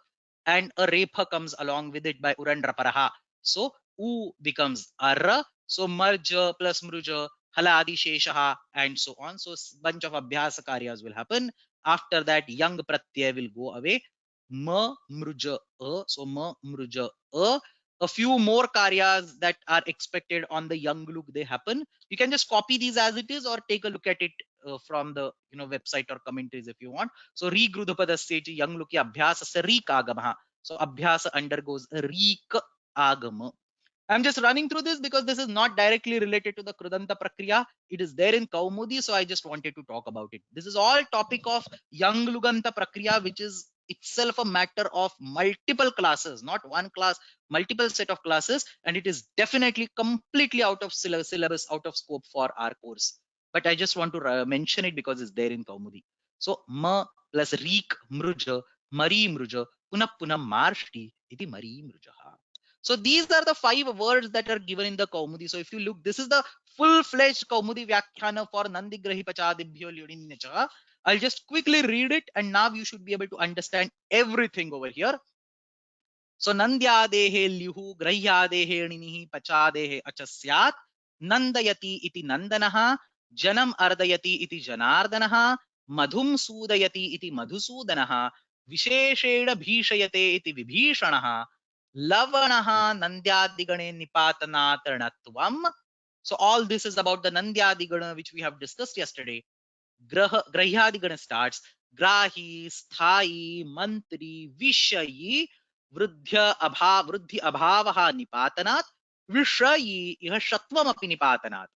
and a repha comes along with it by urandraparaha. So u becomes ara. So marja plus mruja, haladi sheshaha, and so on. So bunch of abhyasa karyas will happen. After that, yang pratyay will go away. Ma mruja a. So ma mruja a. A few more karyas that are expected on the young look, they happen. You can just copy these as it is or take a look at it from the website or commentaries if you want. So re grudhapadasya young look abhyasa re kagamaha. So abhyasa undergoes a re agama. I'm just running through this because this is not directly related to the Krudanta Prakriya. It is there in Kaumudi, so I just wanted to talk about it. This is all topic of Young Luganta Prakriya, which is itself a matter of multiple classes, not one class, multiple set of classes, and it is definitely completely out of syllabus, out of scope for our course. But I just want to mention it because it's there in Kaumudi. So ma plus reek mruja, mari mruja, punah punah marshti iti mari mrujaha. So these are the 5 words that are given in the Kaumudi. So if you look, this is the full-fledged Kaumudi Vyakhyana for Nandigrahi Pachadibhyo Lyudinyacha. I'll just quickly read it, and now you should be able to understand everything over here. So Nandyadehe Lyuhu Grahyadehe Ninihi Pachadehe Achasyat Nandayati iti Nandanaha Janam Ardayati iti Janardanaha Madhum Sudayati iti Madhusudanaha Visheshena Bhishayate iti Vibhishanaha Lavanaha Nandyadigane Nipatanatranatvam. So all this is about the Nandyadigana which we have discussed yesterday. Grahyadi starts Grahi, Sthai, Mantri, Vishayi, Vruddhya Abhavaha Nipatanat, Vishayi iha Shatvam api Nipatanat,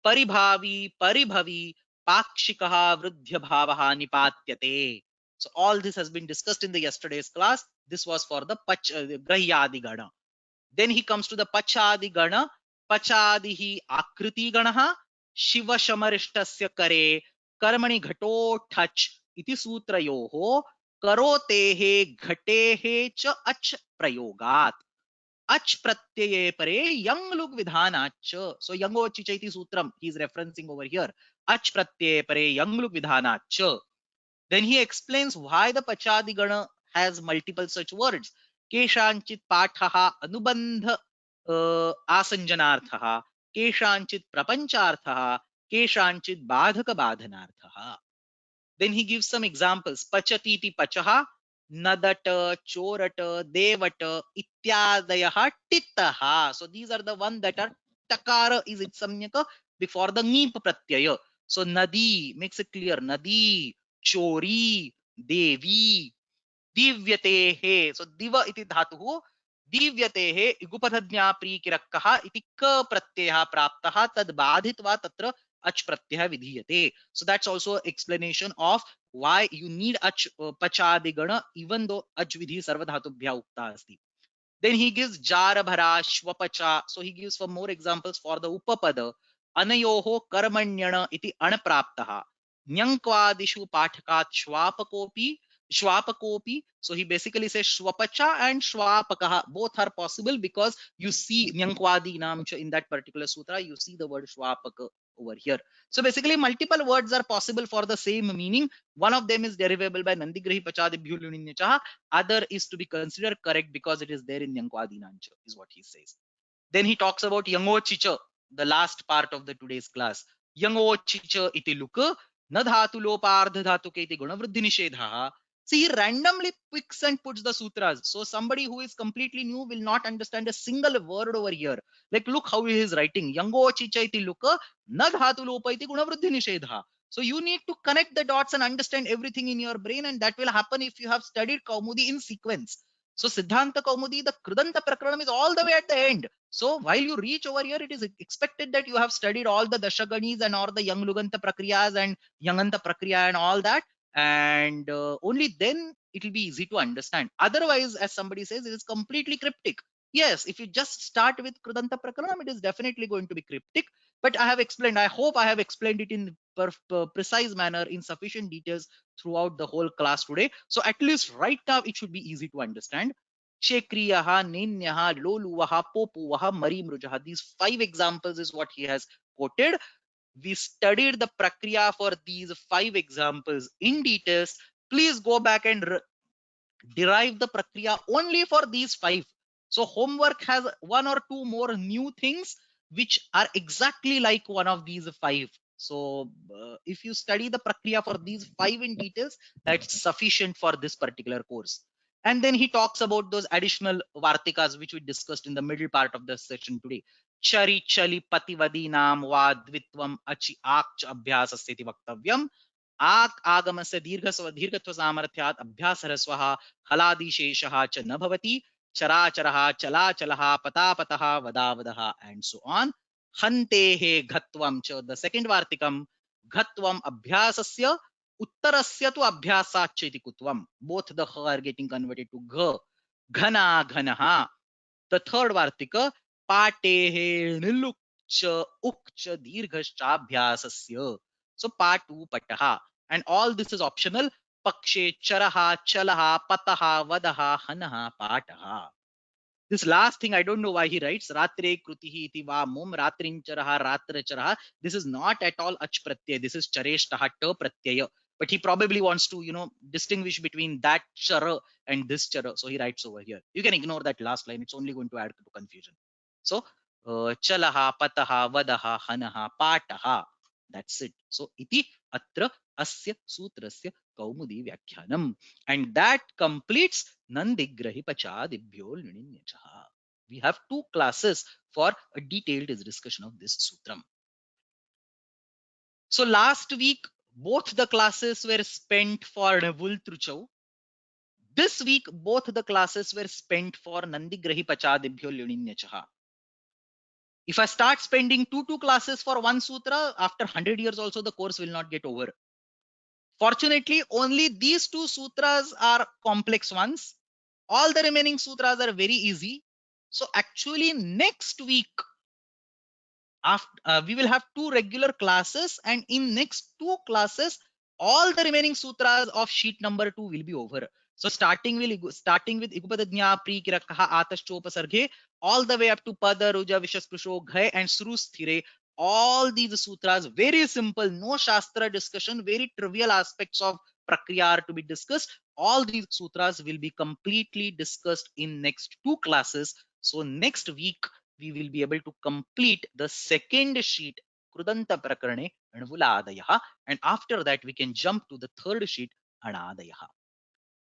Paribhavi, Paribhavi, Pakshikaha, Vruddhya Bhavaha Nipatyate. So all this has been discussed in the yesterday's class. This was for the Grahyadi Gana. Then he comes to the Pachadi Gana. Pachadihi Akriti Ganaha, Shiva Shamarishtasya Kare, Karmani Ghato Touch iti Sutrayoho, Karotehe Ghatehe cha Ach Prayogat. Ach Pratyeye Pare Yang Lug Vidhanach. So Yango Chichaiti Sutram he is referencing over here. Ach Pratyeye Pare Yang Lug Vidhanach. Then he explains why the Pachadi Gana has multiple such words. Keshanchit Pathaha Anubandha Asanjanarthaha, Keshanchit Prapancharthaha, Keshanchit Badhaka Badhanarthaha. Then he gives some examples. Pachatiti Pachaha, Nadata, Chorata, Devata, Ityadayaha, Tittaha. So these are the one that are Takara is it samyaka before the Neep Pratyaya. So Nadi makes it clear. Nadi, Chori, Devi, Divyatehe. So Diva iti dhatuhu. Divyatehe igupatadnya prikirakkah iti ka pratyaya praptah tad badhitva tatra ach pratyaya vidhiyate. So that's also explanation of why you need ach pachadigana even though ach vidhi sarvadhatubhya ukta asti. Then he gives jara bhara shwapacha. So he gives some more examples for the upapada. Anayoho karmanyana iti anapraptaha. Nyankvadishu pathakat shwapakopi. Shwapakopi. So he basically says shwapacha and shwapakaha. Both are possible because you see Nyankwadi namcha in that particular sutra. You see the word shwapaka over here. So basically multiple words are possible for the same meaning. One of them is derivable by Nandigrahi Pachadibhyo Lyudinyacha. Other is to be considered correct because it is there in Nyankwadinancha, is what he says. Then he talks about Yango Chicha, the last part of the today's class. Yango Chicha iti luka, na dhatu lopardha dhatu ke iti gunavriddhi nishedha. See, he randomly picks and puts the sutras. So somebody who is completely new will not understand a single word over here. Like, look how he is writing. Yango Chicha iti luka, na dhatu lopa iti gunavriddhi nishedha. So you need to connect the dots and understand everything in your brain, and that will happen if you have studied Kaumudi in sequence. So Siddhanta Kaumudi, the Kridanta Prakaranam is all the way at the end. So while you reach over here, it is expected that you have studied all the Dashaganis and all the Young Luganta Prakriyas and Yanganta Prakriya and all that, and only then it will be easy to understand. Otherwise, as somebody says, it is completely cryptic. Yes, if you just start with Kridanta Prakaranam, it is definitely going to be cryptic. But I have explained, I hope I have explained it in precise manner in sufficient details throughout the whole class today. So at least right now it should be easy to understand. Shekriyaha, Ninyaha, Loluvaha, Popuvaha, Marimrujaha. These 5 examples is what he has quoted. We studied the Prakriya for these 5 examples in details. Please go back and derive the Prakriya only for these 5. So homework has 1 or 2 more new things which are exactly like one of these 5. So if you study the Prakriya for these 5 in details, that's sufficient for this particular course. And then he talks about those additional Vartikas which we discussed in the middle part of the session today. Chari chali pativadinam vadvitvam achi akch abhyasasya vaktavyam. आक आगमस्य दीर्घत्व सामर्थ्यात् अभ्यासरस्वः हलादिशेषः च न भवति चराचरः चलाचलः पतापतः वदावदः and so on. हन्तेः घत्वं च the second vartikam घत्वं अभ्यासस्य उत्तरस्य तु अभ्यासाच्च इति कुत्वम्. Both the h are getting converted to gh. घना घनः. The third vartika पाटेः णिलुक्च उक्च दीर्घश्चाभ्यासस्य. So patu pataha. And all this is optional. पक्षे चरः चलः पतः वदः हनः पाठः. This last thing, I don't know why he writes Ratre Krutihi iti va mum Ratrincharaha Ratracharaha. This is not at all ach pratyay. This is Chareshtaha ta pratyaya. But he probably wants to, distinguish between that chara and this chara. So he writes over here. You can ignore that last line. It's only going to add to confusion. So chalaha, pataha, vadaha, hanaha, pataha. That's it. So iti atra asya sutrasya kaumudi vyakhyanam. And that completes Nandigrahi Pachadibhyo Lininyachah. We have 2 classes for a detailed discussion of this sutram. So last week, both the classes were spent for Navul This week, both the classes were spent for Nandigrahi Pachadibhyo Lininyachah. If I start spending two classes for one sutra, after 100 years also the course will not get over. Fortunately, only these 2 sutras are complex ones. All the remaining sutras are very easy. So actually next week, after we will have 2 regular classes, and in next 2 classes, all the remaining sutras of sheet number 2 will be over. So starting with Igupadajna Prikirakaha Atashchopasarghe, all the way up to Pada Ruja Vishasprisho Ghai and Srusthire, all these sutras, very simple, no Shastra discussion, very trivial aspects of Prakriya are to be discussed. All these sutras will be completely discussed in next 2 classes. So next week, we will be able to complete the second sheet, Krudanta Prakarane Anvuladayah, and after that we can jump to the third sheet, Anadayah.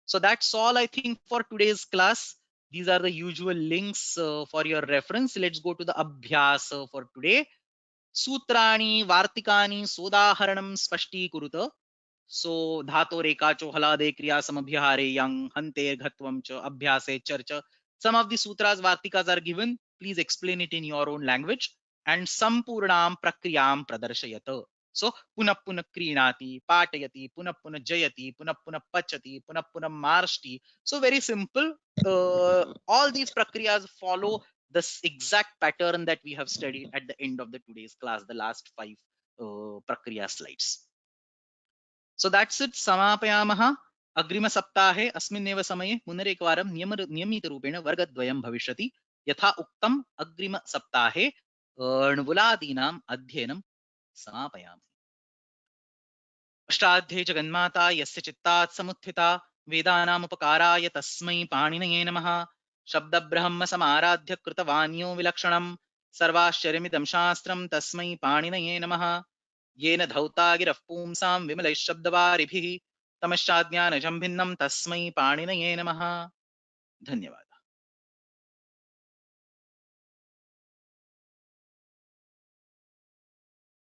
So that's all I think for today's class. These are the usual links for your reference. Let's go to the Abhyasa for today. Sutrani Vartikani Sodaharanam Spashti Kuruta. So Dhato Rekacho Halade Kriya Samabhyahare Yang Hante Ghatvam Cha Abhyase Charcha. Some of the sutras Vartikas are given. Please explain it in your own language. And Sampurnam Prakriyam Pradarshayata. So Punah Punah Krinati, Patayati, Punah Punah Jayati, Punah Punah Pachati, Punah Punah Marshti. So very simple. All these prakriyas follow this exact pattern that we have studied at the end of the today's class, the last 5 prakriya slides. So that's it. Samapayamaha. अग्रिम सप्ताहे अस्मिन्नेव समये पुनरेकवारं नियमितरूपेण वर्गद्वयं भविष्यति. यथा उक्तम् अग्रिम सप्ताहे णुवुलादीनाम् अध्ययनं समापयामि. अष्टाध्यायी जगन्माता यस्य चित्तात् समुत्थिता वेदानामुपकाराय तस्मै पाणिनये नमः. शब्दब्रह्म समाराध्य कृतवान्यो विलक्षणं सर्वाश्चर्यमिदं शास्त्रं तस्मै पाणिनये नमः. येन धौता गिरः पुंसां विमलैः शब्दवारिभिः तमश्चाज्ञानजं भिन्नं तस्मै पाणिनये नमः. धन्यवाद.